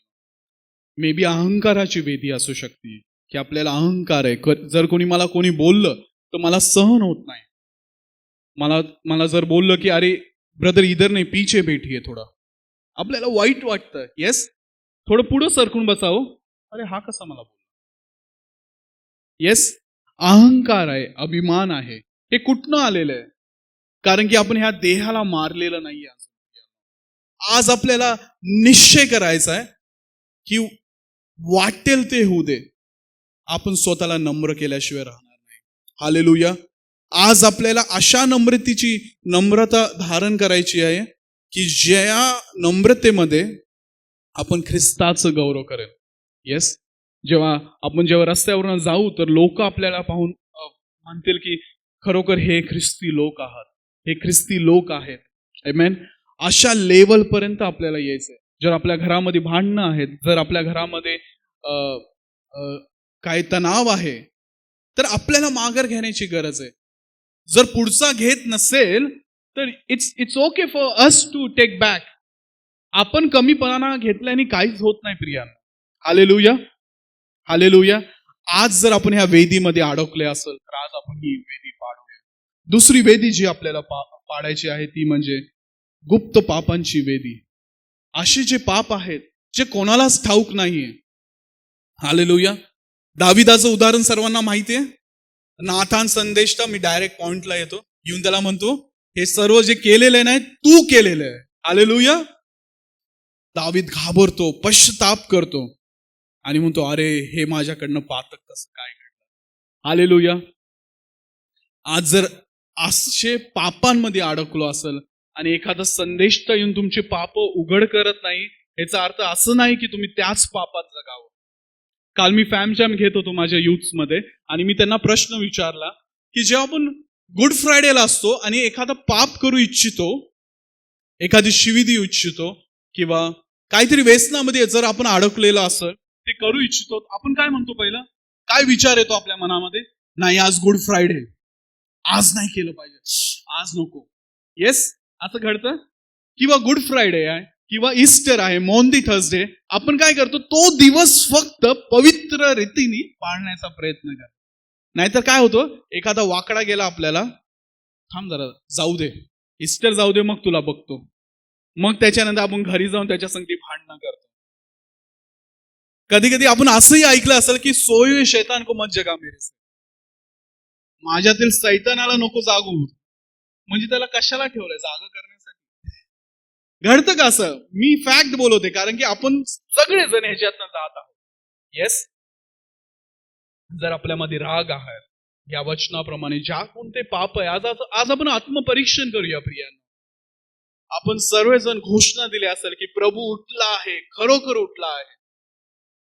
Speaker 1: मे बी अहंकाराची वेदी असू शकते की आपल्याला अहंकार आहे, जर कोणी बोललं तर मला सहन होत नाही. मला जर बोललं की अरे ब्रदर इधर नाही पीछे बैठिए, थोडं आपल्याला वाईट वाटतं. येस, थोडं पुढं सरकून बसावं. अरे हा कसा मला बोल. येस, अहंकार आहे, अभिमान आहे. हे कुठनं आलेलं आहे? कारण की आपण ह्या देहाला मारलेलं नाहीये. आज आपल्याला निश्चय करायचा आहे की वाटेल ते होऊ दे, आपण स्वतःला नम्र केल्याशिवाय राहणार नाही. हालेलुया. आज आपल्याला अशा नम्रता धारण करायची आहे की ज्या नम्रतेमध्ये आपण ख्रिस्ताचं गौरव करेल. येस, जेव्हा रस्त्यावरून जाऊ तर लोक आपल्याला पाहून म्हणतील की खरोखर हे ख्रिस्ती लोक आहात, हे ख्रिस्ती लोक आहेत. आमेन. अशा लेवल पर्यंत आपल्याला यायचंय. जर आपल्या घरामध्ये भांडणं आहेत, जर आपल्या घरामध्ये काही तणाव आहे, तर आपल्याला माघार घेण्याची गरज आहे. जर पुढचा घेत नसेल तर it's okay for us to take back. आपण कमीपणा घेतल्याने काहीच होत नाही प्रियांनो. Hallelujah, hallelujah. आज जर आपण ह्या वेदीमध्ये अडकले असेल तर आज आपण ही वेदी पाडूया. दुसरी वेदी जी आपल्याला पाडायची आहे ती म्हणजे गुप्त पापांची वेदी. असे जे पाप आहेत जे कोणालाच ठाऊक नाहीये. हालेलुया. दाविदाचं उदाहरण सर्वांना माहिती आहे. नाथान संदेशता, मी डायरेक्ट पॉइंटला येतो, येऊन त्याला म्हणतो हे सर्व जे केलेलं नाही तू केलेलं आहे. हालेलुया. दावीद घाबरतो, पश्चाताप करतो आणि म्हणतो अरे हे माझ्याकडनं पातक कसं काय घडलं. हालेलुया. आज जर असे पापांमध्ये अडकलो असेल आणि एखादा संदेश येऊन तुमचे पाप उघड करत नाही, याचा अर्थ असं नाही की तुम्ही त्याच पापात जगावं. काल मी फॅम जॅम घेत होतो माझ्या युथ्स मध्ये आणि मी त्यांना प्रश्न विचारला की जेव्हा आपण गुड फ्रायडेला असतो आणि एखादा पाप करू इच्छितो, एखादी शिवी देऊ इच्छितो किंवा काहीतरी व्यसनामध्ये जर आपण अडकलेलो असेल, ते करू इच्छितो, आपण काय म्हणतो? पहिलं काय विचार येतो आपल्या मनामध्ये? नाही, आज गुड फ्रायडे, आज नाही केलं पाहिजे, आज नको. येस, असं घडतं. किंवा गुड फ्रायडे आहे किंवा ईस्टर आहे, मॉन्डी थर्सडे, आपण काय करतो? तो दिवस फक्त पवित्र रीतीने पाळण्याचा प्रयत्न करतो. नाहीतर काय होतं, एखादा वाकडा गेला आपल्याला, थांब जरा जाऊ दे, ईस्टर जाऊ दे, मग तुला बघतो. मग त्याच्यानंतर आपण घरी जाऊन त्याच्या संगती भांडणं करतो. कधी कधी आपण असंही ऐकलं असेल की सोय शैतान को मत जगा मेरे से, माझ्यातील सैतानाला नको जागू. म्हणजे त्याला कशाला ठेवलंय? जागा करण्यासाठी. घडतं का असं? मी फॅक्ट बोलवते, कारण की आपण सगळेजण ह्याच्यातनं जात आहोत. येस, जर आपल्यामध्ये राग आहे, या वचनाप्रमाणे ज्या कोणते पाप आहे, आज आपण आत्मपरीक्षण करूया प्रियांनो. आपण सर्वजण घोषणा दिली असेल की प्रभू उठला आहे, खरोखर उठला आहे,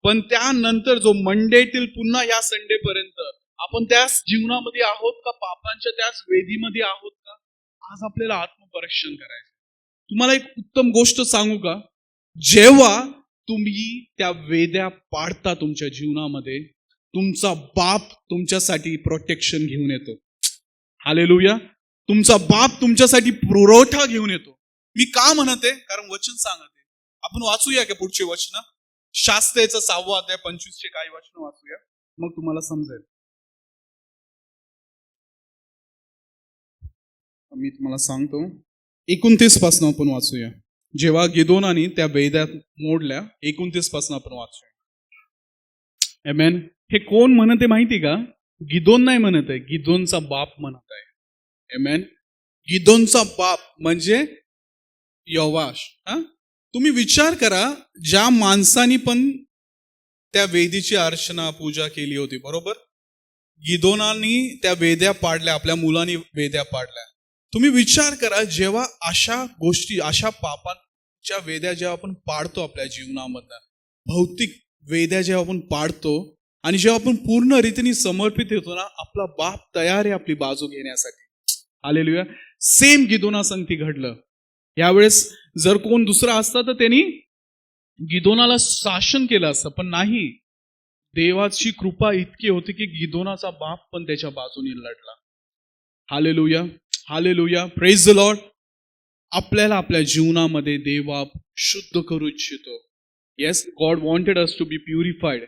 Speaker 1: पण त्यानंतर जो मंडेतील पुन्हा या संडे पर्यंत आपण त्याच जीवनामध्ये आहोत का? पापांच्या त्याच वेदीमध्ये आहोत का? आज आपल्याला आत्मपरीक्षण करायचं. तुम्हाला एक उत्तम गोष्ट सांगू का? जेव्हा तुम्ही त्या वेद्या पाडता तुमच्या जीवनामध्ये, तुमचा बाप तुमच्यासाठी प्रोटेक्शन घेऊन येतो. हालेलुया. तुमचा बाप तुमच्यासाठी पुरवठा घेऊन येतो. मी का म्हणत आहे? कारण वचन सांगत आहे. आपण वाचूया का पुढचे वचन? शास्त्रेचा 6वा अध्याय 25 काही वचन वाचूया, मग तुम्हाला समजेल. मी तुम्हाला सांगतो, 29 पासून आपण वाचूया. जेव्हा गिदोनाने त्या वेद्या मोडल्या, 29 पासून आपण वाचूया. आमेन. हे कोण म्हणत आहे माहिती का? गिदोन नाही म्हणत आहे, गिदोनचा बाप म्हणत आहे. आमेन. गिदोनचा बाप म्हणजे योवाश. तुम्ही विचार करा, ज्या माणसानी पण त्या वेदीची अर्चना पूजा केली होती, बरोबर? गिदोनानी त्या वेद्या पाडल्या, आपल्या मुलांनी वेद्या पाडल्या. तुम्ही विचार करा, जेव्हा अशा गोष्टी, अशा पापांच्या वेद्या जेव्हा आपण पाडतो आपल्या जीवनामधनं, भौतिक वेद्या जेव्हा आपण पाडतो आणि जेव्हा आपण पूर्ण रीतीने समर्पित होतो ना, आपला बाप तयार आहे आपली बाजू घेण्यासाठी. हालेलुया. सेम गिदोना संगती घडलं. यावेळेस जर कोण दुसरा असता तर त्यांनी गिदोनाला शासन केलं असतं, पण नाही. देवाची कृपा इतकी होती की गिदोनाचा बाप पण त्याच्या बाजूने लढला. Hallelujah. Hallelujah. Praise the lord. आपल्याला आपल्या जीवनामध्ये देव शुद्ध करू इच्छितो. Yes, God wanted us to be purified.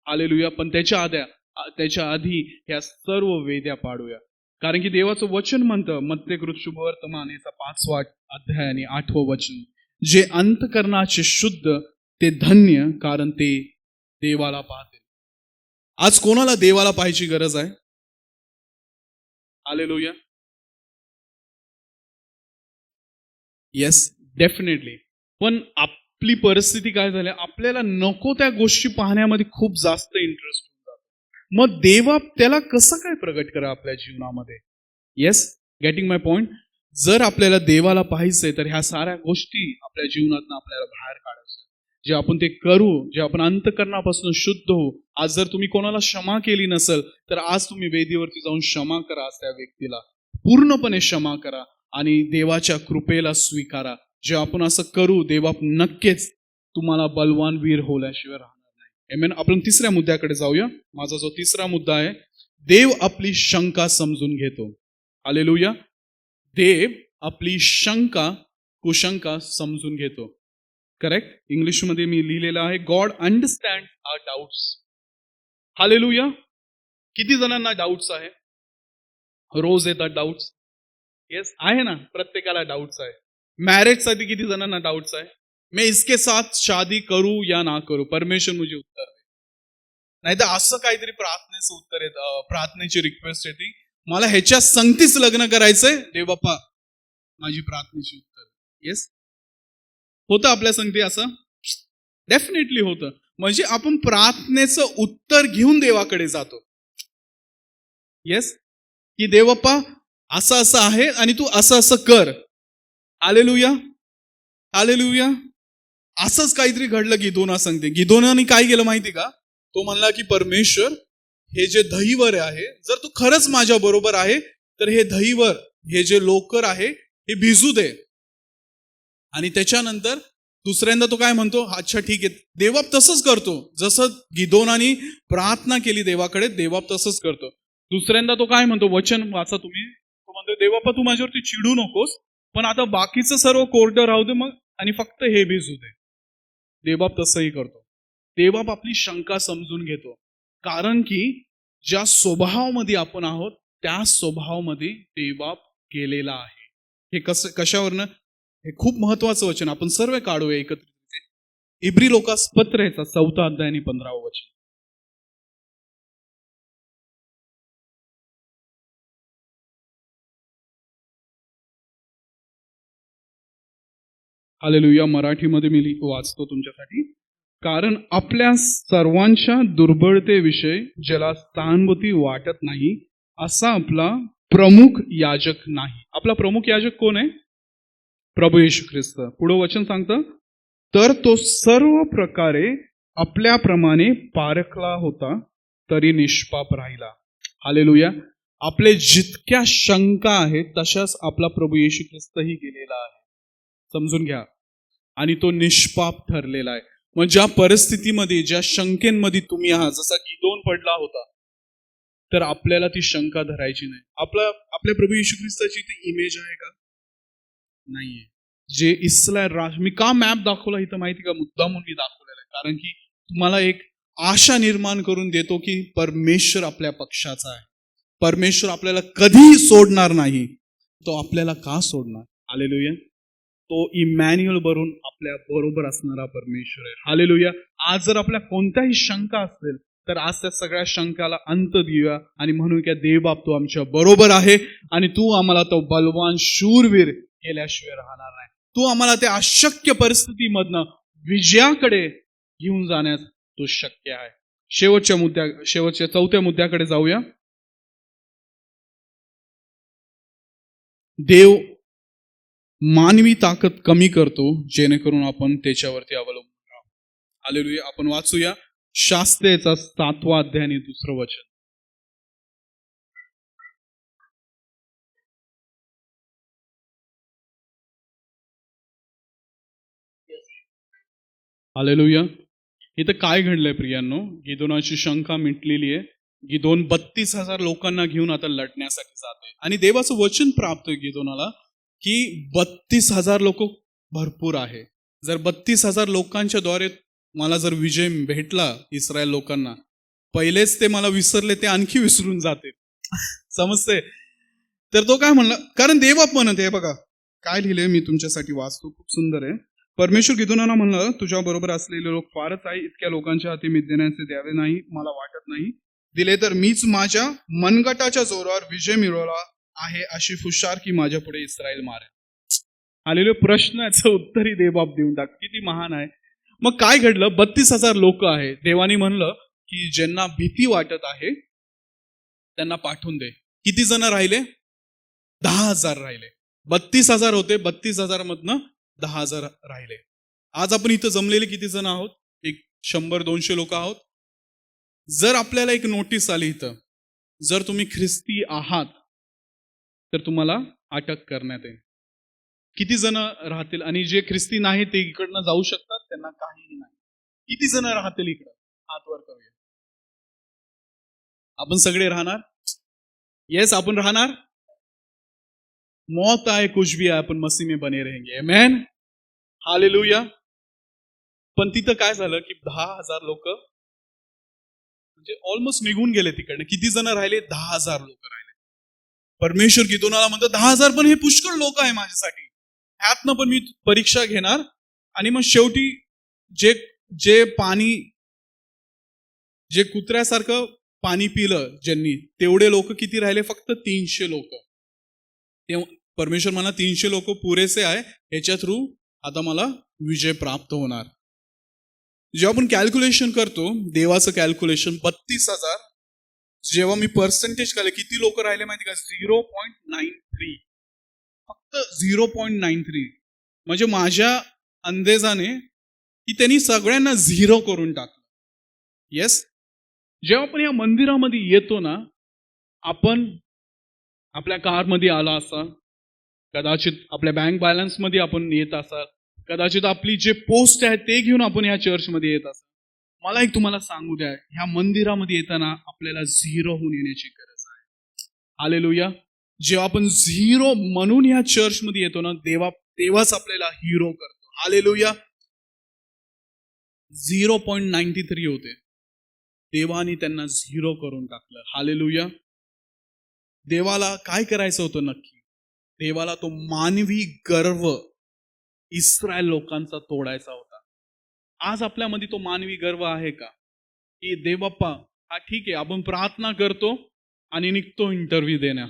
Speaker 1: Hallelujah. पण त्याच्या आधी ह्या सर्व वेद्या पाडूया. कारण की देवाचं वचन म्हणतं, मत्तेकृत शुभवर्तमान याचा 5वा अध्याय आणि 8वं वचन, जे अंतकरणाचे शुद्ध ते धन्य, कारण ते देवाला पाहते. आज कोणाला देवाला पाहायची गरज आहे? हालेलुया. Yes, definitely. पण आपली परिस्थिती काय झाली? आपल्याला नको त्या गोष्टी पाहण्यामध्ये खूप जास्त इंटरेस्ट होतो. मग देवा त्याला कसं काय प्रगट करा आपल्या जीवनामध्ये? येस, गेटिंग माय पॉइंट. जर आपल्याला देवाला पाहायचंय तर ह्या साऱ्या गोष्टी आपल्या जीवनातून आपल्याला बाहेर काढायचं. जे आपण ते करू, जे आपण अंतकरणापासून शुद्ध होऊ. आज जर तुम्ही कोणाला क्षमा केली नसेल तर आज तुम्ही वेदीवरती जाऊन क्षमा करा. आज त्या व्यक्तीला पूर्णपणे क्षमा करा आणि देवाच्या कृपेला स्वीकारा. जे आपण असं करू, देवा नक्कीच तुम्हाला बलवान वीर होल्याशिवाय राहणार नाही. आमेन. आपण तिसऱ्या मुद्द्याकडे जाऊया. माझा जो तिसरा मुद्दा आहे, देव आपली शंका समजून घेतो. हालेलुया. देव आपली कुशंका समजून घेतो. करेक्ट. इंग्लिशमध्ये मी लिहिलेलं आहे, गॉड अंडरस्टँड आवर डाऊट्स. हालेलुया. किती जणांना डाऊट्स आहे? रोज येतात डाऊट्स. येस, आहे ना, प्रत्येकाला डाऊट्स आहे. मॅरेजसाठी किती जणांना डाऊट्स आहे? मैं इसके साथ शादी करू या ना करू, परमेश्वर मुझे उत्तर दे. नाही तर असं काहीतरी प्रार्थनेचं उत्तर येतं, प्रार्थनेची रिक्वेस्ट येते, मला ह्याच्या संगतीच लग्न करायचंय, देव बाप्पा माझी प्रार्थनेची उत्तर. येस, होतं आपल्या संगती असं? डेफिनेटली होतं. म्हणजे आपण प्रार्थनेचं उत्तर घेऊन देवाकडे जातो. येस, की देव बाप्पा असं असं आहे आणि तू असं असं कर. हालेलुया. हालेलुया. असंच काहीतरी घडलं गिदोना संगती. गिदोनाने काय केलं माहिती का? तो म्हणला की परमेश्वर, हे जे दहीवर आहे, जर तू खरंच माझ्या बरोबर आहे तर हे दहीवर, हे जे लोकर आहे हे भिजू दे. आणि त्याच्यानंतर दुसऱ्यांदा तो काय म्हणतो? अच्छा ठीक आहे. देवबाप तसंच करतो. जसं गिदोनाने प्रार्थना केली देवाकडे, देवबाप तसंच करतो. दुसऱ्यांदा तो काय म्हणतो? वचन वाचा तुम्ही. तो म्हणतो, देवबापा तू माझ्यावरती चिडू नकोस, पण आता बाकीचं सर्व कोरडं राहू दे मग, आणि फक्त हे भिजू दे. देवबाप तसंही करतो. देवबाप आपली शंका समजून घेतो. कारण की ज्या स्वभावामध्ये आपण आहोत त्या स्वभावामध्ये देवबाप गेलेला आहे. हे कशावरनं? हे खूप महत्वाचं वचन आपण सर्व काढूया एकत्रित. इब्री लोकास पत्र याचा 4था अध्याय आणि 15वं वचन. हालेलुया. मराठीमध्ये मी वाचतो तुमच्यासाठी. कारण आपल्या सर्वांच्या दुर्बळतेविषयी ज्याला सहानुभूती वाटत नाही, असा आपला प्रमुख याजक नाही. आपला प्रमुख याजक कोण आहे? प्रभू येशू ख्रिस्त. पुढं वचन सांगतं, तर तो सर्व प्रकारे आपल्याप्रमाणे पारखला होता तरी निष्पाप राहिला. हालेलुया. आपले जितक्या शंका आहेत तशाच आपला प्रभू येशू ख्रिस्तही गेलेला आहे. समजून घ्या. आणि तो निष्पाप ठरलेला आहे. मग ज्या परिस्थितीमध्ये, ज्या शंकेमध्ये तुम्ही आहात, जसा गिदोन पडला होता, तर आपल्याला ती शंका धरायची नाही. आपल्या प्रभू येशू ख्रिस्ताची ती इमेज आहे का? नाहीये. जे इस्रायल राष्ट्र, मी का मॅप दाखवला इथं माहिती का? मुद्दामून मी दाखवलेला आहे, कारण की तुम्हाला एक आशा निर्माण करून देतो की परमेश्वर आपल्या पक्षाचा आहे. परमेश्वर आपल्याला कधीही सोडणार नाही. तो आपल्याला का सोडणार? हालेलुया. तो इमॅन्युअल भरून आपल्या बरोबर असणारा परमेश्वर आहे. हालेलुया. आज जर आपल्या कोणत्याही शंका असेल तर आज त्या सगळ्या शंकाला अंत देऊया आणि म्हणू की देवबाप तू आमच्या बरोबर आहे आणि तू आम्हाला तो बलवान शूरवीर केल्याशिवाय राहणार नाही. तू आम्हाला त्या अशक्य परिस्थितीमधनं विजयाकडे घेऊन जाण्यास तो शक्य आहे. शेवटच्या 4थ्या मुद्द्याकडे जाऊया. देव मानवी ताकद कमी करतो जेणेकरून आपण त्याच्यावरती अवलंबून राहू. हालेलुया. आपण वाचूया शास्त्रेचा 7वा अध्याय आणि 2रं वचन. हालेलुया. इथं काय घडलंय प्रियांनो? गिदोनाची शंका मिटलेली आहे. गिदोन 32,000 लोकांना घेऊन आता लढण्यासाठी जातोय आणि देवाचं वचन प्राप्त आहे गिदोनाला की 32,000 लोक भरपूर आहे. जर 32,000 लोकांच्या द्वारे मला जर विजय भेटला इस्रायल लोकांना, पहिलेच ते मला विसरले ते आणखी विसरून जाते. समजते? तर तो काय म्हणला, कारण देवबाप म्हणत आहे, बघा काय लिहिले मी तुमच्यासाठी वाचतो, खूप सुंदर आहे. परमेश्वर गिदोनाला म्हणलं, तुझ्या बरोबर असलेले लोक फारच आहे, इतक्या लोकांच्या हाती मी देण्याचे द्यावे नाही, मला वाटत नाही. दिले तर मीच माझ्या मनगटाच्या जोरावर विजय मिळवला आहे अशी फुशारकी माझ्या पुढे इस्रायल मारेल. आलेले प्रश्नाचं उत्तरही देवबाप देऊन टाक. किती महान आहे. मग काय घडलं? 32,000 लोक आहे. देवानी म्हणलं की ज्यांना भीती वाटत आहे त्यांना पाठवून दे. किती जण राहिले? 10,000 राहिले. 32,000 होते, 32,000 मधनं 10,000 राहिले. आज आपण इथं जमलेले किती जण आहोत? एक 100-200 लोक आहोत. जर आपल्याला एक नोटीस आली इथं, जर तुम्ही ख्रिस्ती आहात तर तुम्हाला अटक करण्यात येईल. किती जण राहतील? आणि जे ख्रिस्ती नाही ते इकडनं जाऊ शकतात, त्यांना काहीही नाही. किती जण राहतील इकडं? हात वर करूया. आपण सगळे राहणार? येस, आपण राहणार. मौत आए कुछ भी आए, आपण मसीह में बने रहेंगे. आमेन. हालेलुया. पण तिथं काय झालं की 10,000 लोक म्हणजे ऑलमोस्ट निघून गेले तिकडनं. किती जण राहिले? 10,000 लोक राहिले. परमेश्वर गिदोनाला म्हणतो 10,000 पण हे पुष्कळ लोक आहे माझ्यासाठी, ह्यातनं पण मी परीक्षा घेणार. आणि मग शेवटी जे जे पाणी, जे कुत्र्यासारखं पाणी पिलं ज्यांनी, तेवढे लोक किती राहिले? फक्त 300 लोक. परमेश्वर म्हणा 300 लोक पुरेसे आहे, याच्या थ्रू आता मला विजय प्राप्त होणार. जेव्हा आपण कॅल्क्युलेशन करतो, देवाचं कॅल्क्युलेशन 32,000, जेव्हा मी पर्सेंटेज काढले किती लोक राहिले माहिती का? 0.93. फक्त 0.93. म्हणजे माझ्या अंदाजाने की त्यांनी सगळ्यांना 0 करून टाकलं. येस. जेव्हा आपण या मंदिरामध्ये येतो ना, आपण आपल्या कारमध्ये आला असा, कदाचित आपल्या बँक बॅलन्स मध्ये आपण येत असाल, कदाचित आपली जे पोस्ट आहे ते घेऊन आपण या चर्चमध्ये येत असाल. मला एक तुम्हाला सांगू द्या, ह्या मंदिरामध्ये येताना आपल्याला 0 होऊन येण्याची गरज आहे. हालेलुया. जेव्हा आपण 0 म्हणून ह्या चर्चमध्ये येतो ना, तेव्हाच आपल्याला हिरो करतो. हालेलुया. 0.93 होते, देवाने त्यांना 0 करून टाकलं. हालेलुया. देवाला काय करायचं होतं नक्की? देवाला तो मानवी गर्व इस्रायल लोकांचा तोडायचा होता. आज आपल्यामध्ये तो मानवी गर्व आहे का? की देवबाप्पा हा ठीक आहे, आपण प्रार्थना करतो आणि निघतो इंटरव्ह्यू देण्या.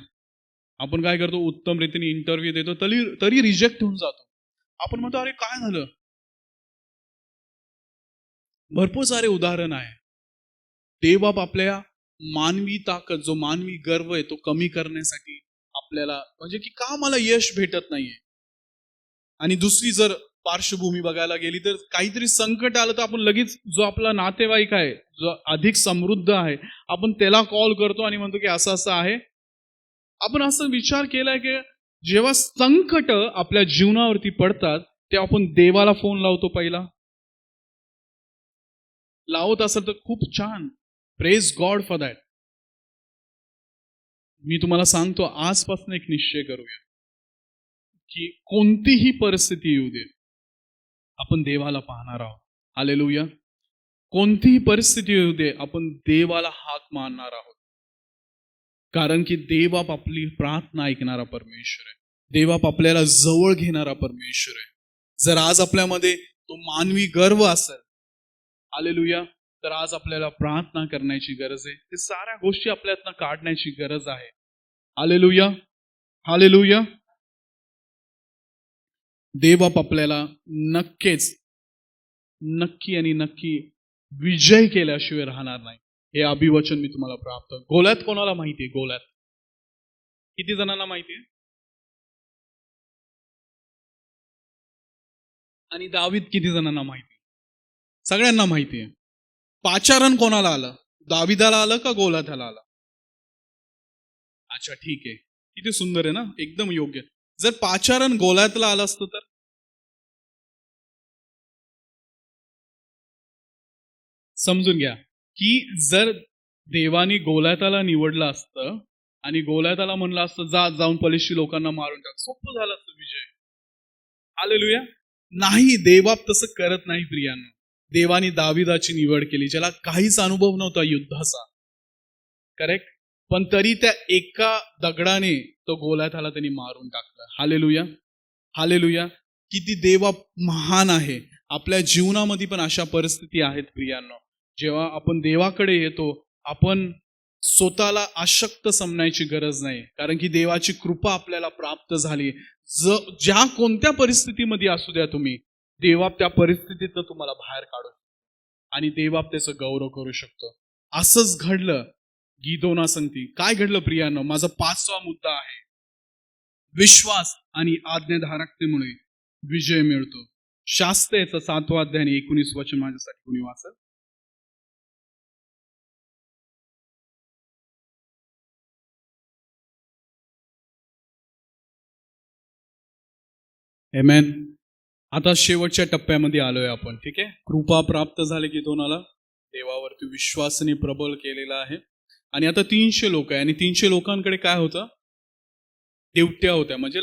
Speaker 1: आपण काय करतो? उत्तम रीतीने इंटरव्ह्यू देतो, तरी रिजेक्ट होऊन जातो. आपण म्हणतो अरे काय झालं? भरपूर सारे उदाहरण आहे. देवबाप आपल्या मानवी ताकद, जो मानवी गर्व आहे तो कमी करण्यासाठी आपल्याला, म्हणजे की का मला यश भेटत नाहीये. आणि दुसरी जर पार्श्वभूमी बघायला गेली तर काहीतरी संकट आलं तर आपण लगेच जो आपला नातेवाईक आहे, जो अधिक समृद्ध आहे, आपण त्याला कॉल करतो आणि म्हणतो की असं असं आहे. आपण असं विचार केलाय की जेव्हा संकट आपल्या जीवनावरती पडतात तेव्हा आपण देवाला फोन लावतो पहिला? लावत असेल तर खूप छान, प्रेज गॉड फॉर दॅट. मी तुम्हाला सांगतो आजपासून एक निश्चय करूया की कोणतीही परिस्थिती येऊ दे आपण देवाला पाहणार आहोत. हालेलुया. कोणतीही परिस्थिती येऊ दे आपण देवाला हाक मारणार आहोत. कारण की देवबाप आपली प्रार्थना ऐकणारा परमेश्वर आहे. देवबाप आपल्याला जवळ घेणारा परमेश्वर आहे. जर आज आपल्यामध्ये तो मानवी गर्व असेल, हालेलुया, तर आज आपल्याला प्रार्थना करण्याची गरज आहे. ते साऱ्या गोष्टी आपल्यातनं काढण्याची गरज आहे. Hallelujah, hallelujah. देवबाप आपल्याला नक्की आणि नक्की विजय केल्याशिवाय राहणार नाही. हे अभिवचन मी तुम्हाला प्राप्त. गोल्यात कोणाला माहितीये? गोल्यात किती जणांना माहितीये? आणि दावीद किती जणांना माहिती? सगळ्यांना माहितीये. पाचारण कोणाला आलं? दाविदाला आलं का गोल्याथाला आलं? अच्छा, ठीक आहे. किती सुंदर आहे ना, एकदम योग्य. जर पाचारण गोल्यातला आलं असतं तर समजून घ्या की जर देवानी गोल्याताला निवडलं असतं आणि गोल्याताला म्हणलं असतं जाऊन पलिश्ती लोकांना मारून टाक, सोपं झालं असतं विजय. हालेलुया. नाही, देवबाप तसं करत नाही प्रियांनो. देवानी दाविदाची निवड केली ज्याला काहीच अनुभव नव्हता युद्धाचा, करेक्ट, पण तरी त्या एका दगडाने तो गोल्याताला त्यांनी मारून टाकलं. Hallelujah, hallelujah. किती देवबाप महान आहे. आपल्या जीवनामध्ये पण अशा परिस्थिती आहेत प्रियांनो. जेव्हा आपण देवाकडे येतो आपण स्वतःला अशक्त समजायची गरज नाही, कारण की देवाची कृपा आपल्याला प्राप्त झाली. ज्या कोणत्या परिस्थितीमध्ये असू द्या तुम्ही, देवबाप त्या परिस्थितीतनं तुम्हाला बाहेर काढू आणि देवबाप त्याचं गौरव करू शकतो. असंच घडलं गीदोना संगती. काय घडलं प्रियांनो? माझा 5वा मुद्दा आहे, विश्वास आणि आज्ञाधारकतेमुळे विजय मिळतो. शास्त्रेचं 7वा अध्याय 19 वचन माझ्यासाठी कोणी वाचलं? आमेन. आता शेवटच्या टप्प्यामध्ये आलोय आपण, ठीक आहे. कृपा प्राप्त झाली की दोनाला देवावरती विश्वासाने प्रबल केलेला आहे. आणि आता 300 लोक आहे आणि 300 लोकांकडे काय होतं? देवट्या होत्या, म्हणजे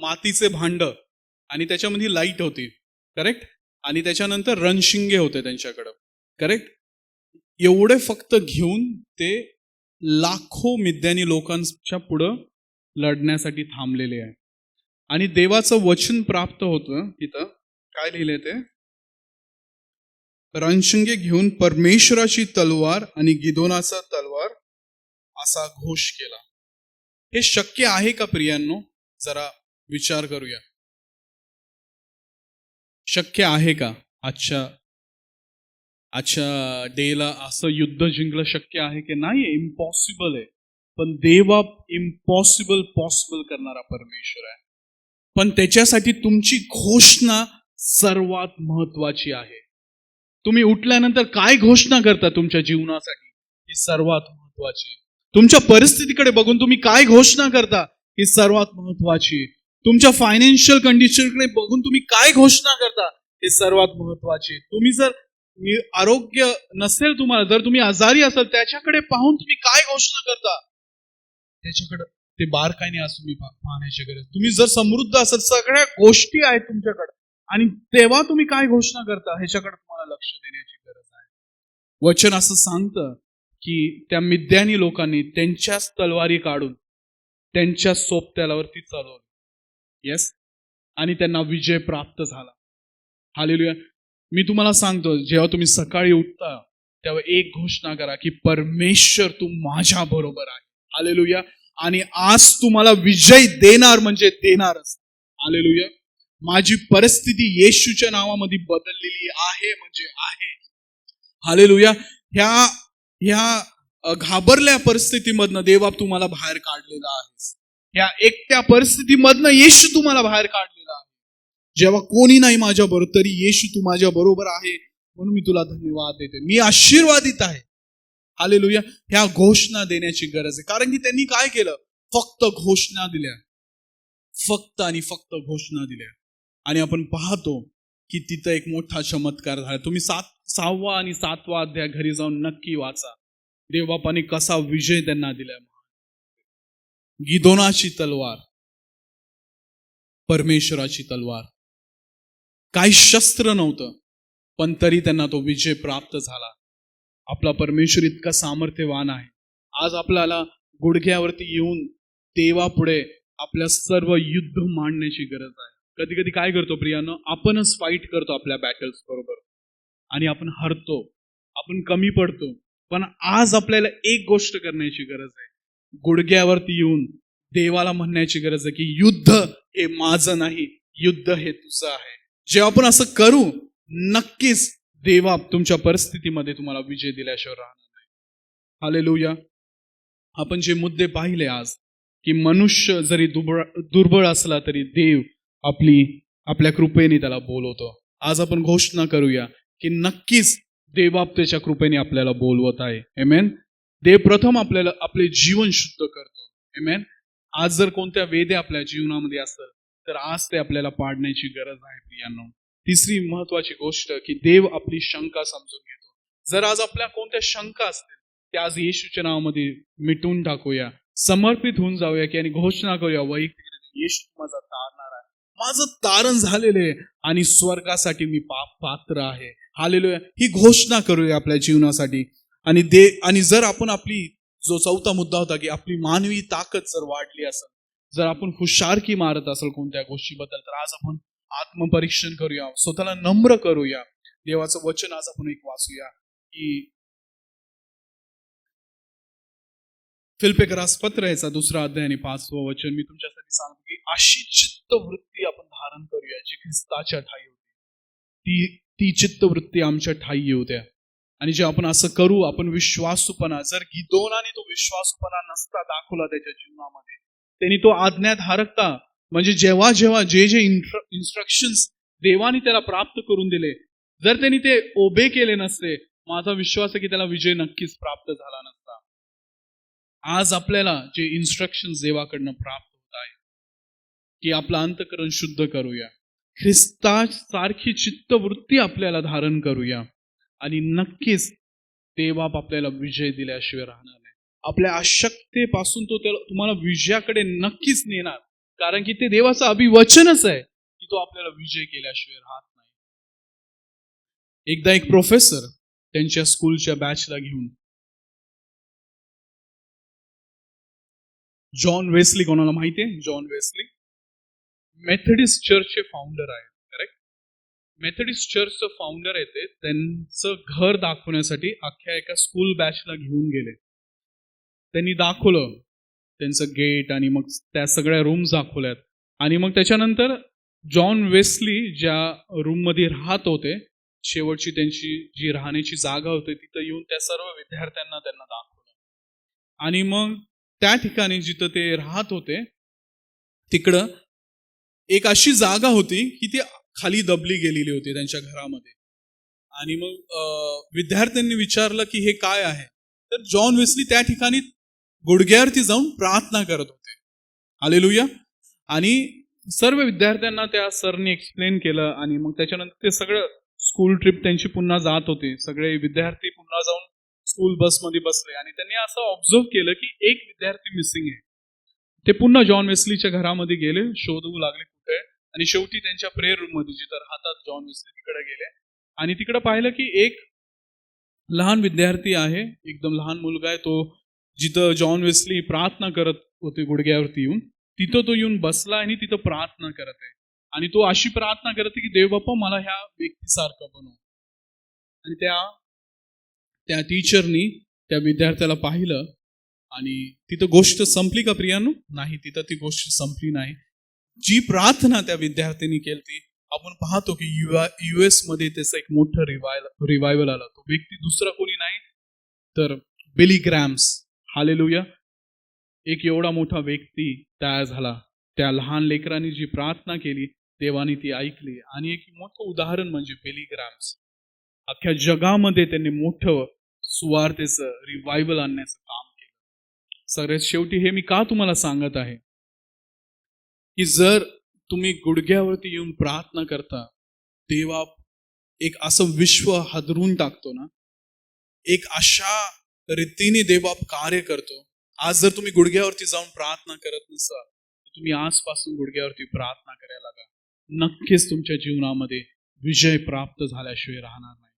Speaker 1: मातीचे भांड आणि त्याच्यामध्ये लाईट होती, करेक्ट, आणि त्याच्यानंतर रणशिंगे होते त्यांच्याकडं, करेक्ट. एवढे फक्त घेऊन ते लाखो मिद्यानी लोकांच्या पुढं लढण्यासाठी थांबलेले आहे. आणि देवाचं वचन प्राप्त होतं. तिथं काय लिहिले ते? रणशिंगे घेऊन परमेश्वराची तलवार आणि गिदोनाचा तलवार असा घोष केला. हे शक्य आहे का प्रियांनो? जरा विचार करूया. शक्य आहे का? अच्छा डेला असं युद्ध जिंकलं शक्य आहे की नाही? इम्पॉसिबल आहे. पण देवबाप इम्पॉसिबल पॉसिबल करणारा परमेश्वर आहे. पण त्याच्यासाठी तुमची घोषणा सर्वात महत्वाची आहे. तुम्ही उठल्यानंतर काय घोषणा करता तुमच्या जीवनासाठी, ही सर्वात महत्वाची. तुमच्या परिस्थितीकडे बघून तुम्ही काय घोषणा करता, ही सर्वात महत्वाची. तुमच्या फायनान्शियल कंडिशनकडे बघून तुम्ही काय घोषणा करता, हे सर्वात महत्वाची. तुम्ही जर आरोग्य नसेल तुम्हाला, जर तुम्ही आजारी असाल, त्याच्याकडे पाहून तुम्ही काय घोषणा करता, त्याच्याकडे ते बारकाईने आज तुम्ही पाहण्याची गरज. तुम्ही जर समृद्ध असाल, सगळ्या गोष्टी आहेत तुमच्याकडे, आणि तेव्हा तुम्ही काय घोषणा करता ह्याच्याकडे तुम्हाला लक्ष देण्याची गरज आहे. वचन असं सांगतं की त्या मिद्यानी लोकांनी त्यांच्याच तलवारी काढून त्यांच्या सोबत्यावरती चालवलं. येस, आणि त्यांना विजय प्राप्त झाला. हालेलुया. मी तुम्हाला सांगतो, जेव्हा तुम्ही सकाळी उठता तेव्हा एक घोषणा करा की परमेश्वर तू माझ्या बरोबर आहे. हालेलुया. आणि आज तुम्हाला विजय देणार म्हणजे देणारच. हालेलुया. माझी परिस्थिती येशूच्या नावामध्ये बदललेली आहे म्हणजे आहे. हालेलुया. ह्या घाबरल्या परिस्थितीमधनं देवबाप तुम्हाला बाहेर काढलेला आहे. ह्या एकट्या परिस्थितीमधनं येशू तुम्हाला बाहेर काढलेला आहे. जेव्हा कोणी नाही माझ्या बरोबर, तरी येशू तू माझ्या बरोबर आहे, म्हणून मी तुला धन्यवाद देते. मी आशीर्वादित आहे. हालेलुया. ह्या घोषणा देण्याची गरज आहे, कारण की त्यांनी काय केलं? फक्त घोषणा दिल्या, फक्त आणि फक्त घोषणा दिल्या. आणि आपण पाहतो की तिथं एक मोठा चमत्कार झाला. तुम्ही 6वा आणि 7वा अध्याय घरी जाऊन नक्की वाचा. देवबापाने कसा विजय त्यांना दिला. गिदोनाची तलवार, परमेश्वराची तलवार. काही शस्त्र नव्हतं, पण तरी त्यांना तो विजय प्राप्त झाला. आपला परमेश्वर इतका सामर्थ्यवान आहे. आज आपल्याला गुडघ्यावरती येऊन देवापुढे आपल्या सर्व युद्ध मांडण्याची गरज आहे. कधी कधी काय करतो प्रियानो, आपणच फाईट करतो आपल्या बॅटल्स बरोबर आणि आपण हरतो, आपण कमी पडतो. पण आज आपल्याला एक गोष्ट करण्याची गरज आहे, गुडघ्यावरती येऊन देवाला म्हणण्याची गरज आहे की युद्ध हे माझं नाही, युद्ध हे तुझं आहे. जेव्हा आपण असं करू, नक्कीच देवा तुमच्या परिस्थितीमध्ये तुम्हाला विजय दिल्याशिवाय राहणार नाही. हालेलुया. आपण जे मुद्दे पाहिले आज, की मनुष्य जरी दुर्बळ असला तरी देव आपल्या कृपेने त्याला बोलवतो. आज आपण घोषणा करूया की नक्कीच देवबाप्तेच्या कृपेने आपल्याला बोलवत आहे. आमेन. देव प्रथम आपल्याला आपले जीवन शुद्ध करतो. आमेन. आज जर कोणत्या वेदे आपल्या जीवनामध्ये असेल तर आज ते आपल्याला पाडण्याची गरज आहे प्रियांनो. तिसरी महत्वाची गोष्ट की देव आपली शंका समजून घेतो. जर आज आपल्या कोणत्या शंका असतील त्या आज येशूच्या नावामध्ये मिटून टाकूया, समर्पित होऊन जाऊया की आणि घोषणा करूया वैयक्तिक येशू माझा तारणार आहे, माझं तारण झालेले आणि स्वर्गासाठी मी पात्र आहे. हालेलुया. ही घोषणा करूया आपल्या जीवनासाठी. आणि जर आपण आपली जो चौथा मुद्दा होता की आपली मानवी ताकद जर वाढली असेल, जर आपण हुशारकी मारत असेल कोणत्या गोष्टीबद्दल, तर आज आपण आत्मपरीक्षण करूया, स्वतःला नम्र करूया. देवाचं वचन आज आपण एक वाचूया की फिलिप्पियरास पत्र याचा 2 अध्याय आणि 5वं वचन मी तुमच्यासाठी सांगतो की अशी चित्तवृत्ती आपण धारण करूया जी ख्रिस्ताच्या ठाई होती. ती चित्तवृत्ती आमच्या ठाई येऊ द्या. आणि जे आपण असं करू, आपण विश्वासूपणा, जर गिदोनाने तो विश्वासूपणा नसता दाखवला त्याच्या जीवनामध्ये, त्यांनी तो आज्ञात हरकता, म्हणजे जेव्हा जेव्हा जे इन्स्ट्रक्शन्स देवाने त्याला प्राप्त करून दिले, जर त्यांनी ते ओबे केले नसते, माझा विश्वास आहे की त्याला विजय नक्कीच प्राप्त झाला नसता. आज आपल्याला जे इन्स्ट्रक्शन्स देवाकडनं प्राप्त होत आहे की आपलं अंतःकरण शुद्ध करूया, ख्रिस्तासारखी चित्तवृत्ती आपल्याला धारण करूया आणि नक्कीच देवबाप आपल्याला विजय दिल्याशिवाय राहणार नाही. आपल्या अशक्यतेपासून तो तुम्हाला विजयाकडे नक्कीच नेणार, कारण की ते देवाचं अभिवचनच आहे की तो आपल्याला विजय केल्याशिवाय राहत नाही. एकदा एक प्रोफेसर त्यांच्या स्कूलच्या बॅचला घेऊन, जॉन वेस्ली, कोणाला माहिती आहे जॉन वेस्ली? मेथडिस्ट चर्चचे फाउंडर आहेत. करेक्ट. मेथडिस्ट चर्चचं फाउंडर आहे ते. त्यांचं घर दाखवण्यासाठी अख्ख्या एका स्कूल बॅचला घेऊन गेले. त्यांनी दाखवलं त्यांचं गेट आणि मग त्या सगळ्या रूम्स दाखवल्यात. आणि मग त्याच्यानंतर जॉन वेस्ली ज्या रूम मध्ये राहत होते, शेवटची त्यांची जी राहण्याची जागा होती, तिथं येऊन त्या सर्व विद्यार्थ्यांना त्यांना दाखवलं. आणि मग त्या ठिकाणी जिथं ते राहत होते तिकडं एक अशी जागा होती की ती खाली दबली गेलेली होती त्यांच्या घरामध्ये. आणि मग विद्यार्थ्यांनी विचारलं की हे काय आहे, तर जॉन वेस्ली त्या ठिकाणी गुडघ्यावरती जाऊन प्रार्थना करत होते. हालेलुया. आणि सर्व विद्यार्थ्यांना त्या सरने एक्सप्लेन केलं. आणि मग त्याच्यानंतर ते सगळं स्कूल ट्रिप त्यांची पुन्हा जात होते, सगळे विद्यार्थी पुन्हा जाऊन स्कूल बसमध्ये बसले आणि त्यांनी असं ऑब्झर्व केलं की एक विद्यार्थी मिसिंग आहे. ते पुन्हा जॉन वेस्लीच्या घरामध्ये गेले, शोधू लागले कुठे, आणि शेवटी त्यांच्या प्रेयर रूम मध्ये जिथं राहतात जॉन वेस्ली तिकडे गेले आणि तिकडे पाहिलं की एक लहान विद्यार्थी आहे, एकदम लहान मुलगा आहे, तो जिथं जॉन वेस्ली प्रार्थना करत होते गुडघ्यावरती येऊन, तिथं तो येऊन बसला आणि तिथं प्रार्थना करत आहे. आणि तो अशी प्रार्थना करत की देव बाप्पा मला ह्या व्यक्तीसारखं बनव. आणि त्या टीचरनी त्या विद्यार्थ्याला पाहिलं. आणि तिथं गोष्ट संपली का प्रियानो? नाही, तिथं ती गोष्ट संपली नाही. जी प्रार्थना त्या विद्यार्थ्यांनी केली ती आपण पाहतो की US मध्ये त्याचं एक मोठं रिवायवल आला. तो व्यक्ती दुसरा कोणी नाही तर बिली ग्रॅम्स. हालेलुया. एक एवढा मोठा व्यक्ती तयार झाला. त्या लहान लेकरांनी जी प्रार्थना केली देवाने ती ऐकली. आणि एक मोठं उदाहरण म्हणजे बिली ग्रॅम्स. अख्ख्या जगामध्ये त्यांनी मोठं सुवार्तेचं रिवायवल आणण्याचं काम केलं. सगळ्यात शेवटी हे मी का तुम्हाला सांगत आहे की जर तुम्ही गुडघ्यावरती येऊन प्रार्थना करता, देवा एक असं विश्व हादरून टाकतो ना, एक अशा रीतीने देवबाप कार्य करतो. आज जर तुम्ही गुडघ्यावरती जाऊन प्रार्थना करत नसाल तर तुम्ही आजपासून गुडघ्यावरती प्रार्थना करायला लागा. नक्कीच तुमच्या जीवनामध्ये विजय प्राप्त झाल्याशिवाय राहणार नाही.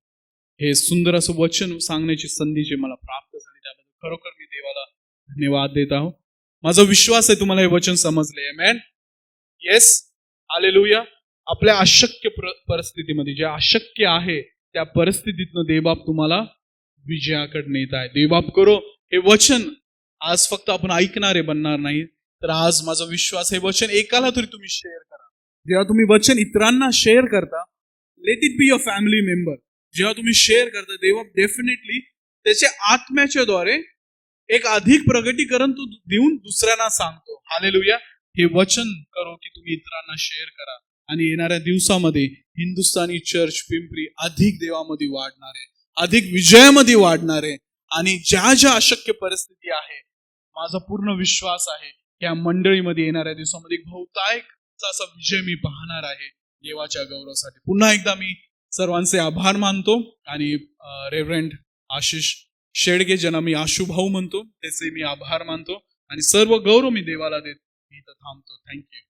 Speaker 1: हे सुंदर असं वचन सांगण्याची संधी जी मला प्राप्त झाली त्याबद्दल खरोखर मी देवाला धन्यवाद देत आहो. माझा विश्वास आहे तुम्हाला हे वचन समजले. आमेन. येस. हालेलुया. आपल्या अशक्य परिस्थितीमध्ये जे अशक्य आहे त्या परिस्थितीतनं देवबाप तुम्हाला विजयाकडे नेत आहे. देवबाप करो हे वचन आज फक्त आपण ऐकणारे बनणार नाही, तर आज माझा विश्वास हे वचन एकाला तरी तुम्ही शेअर करा. जेव्हा तुम्ही वचन इतरांना शेअर करता, let it be your family member. जेव्हा तुम्ही शेअर करता देव डेफिनेटली त्याच्या आत्म्याच्या द्वारे एक अधिक प्रगटीकरण तो देऊन दुसऱ्यांना सांगतो. हालेलुया. हे वचन करो की तुम्ही इतरांना शेअर करा आणि येणाऱ्या दिवसामध्ये हिंदुस्थानी चर्च पिंपरी अधिक देवामध्ये वाढणार आहे, अधिक विजयामध्ये वाढणार आहे. आणि ज्या ज्या अशक्य परिस्थिती आहे माझा पूर्ण विश्वास आहे या मंडळीमध्ये येणाऱ्या दिवसामध्ये एक बहुतायक असा विजय मी पाहणार आहे देवाच्या गौरवासाठी. पुन्हा एकदा मी सर्वांचे आभार मानतो आणि रेव्हरंड आशिष शेडगे ज्यांना मी आशु भाऊ म्हणतो त्याचे मी आभार मानतो आणि सर्व गौरव मी देवाला देत मी इथं थांबतो. थँक्यू.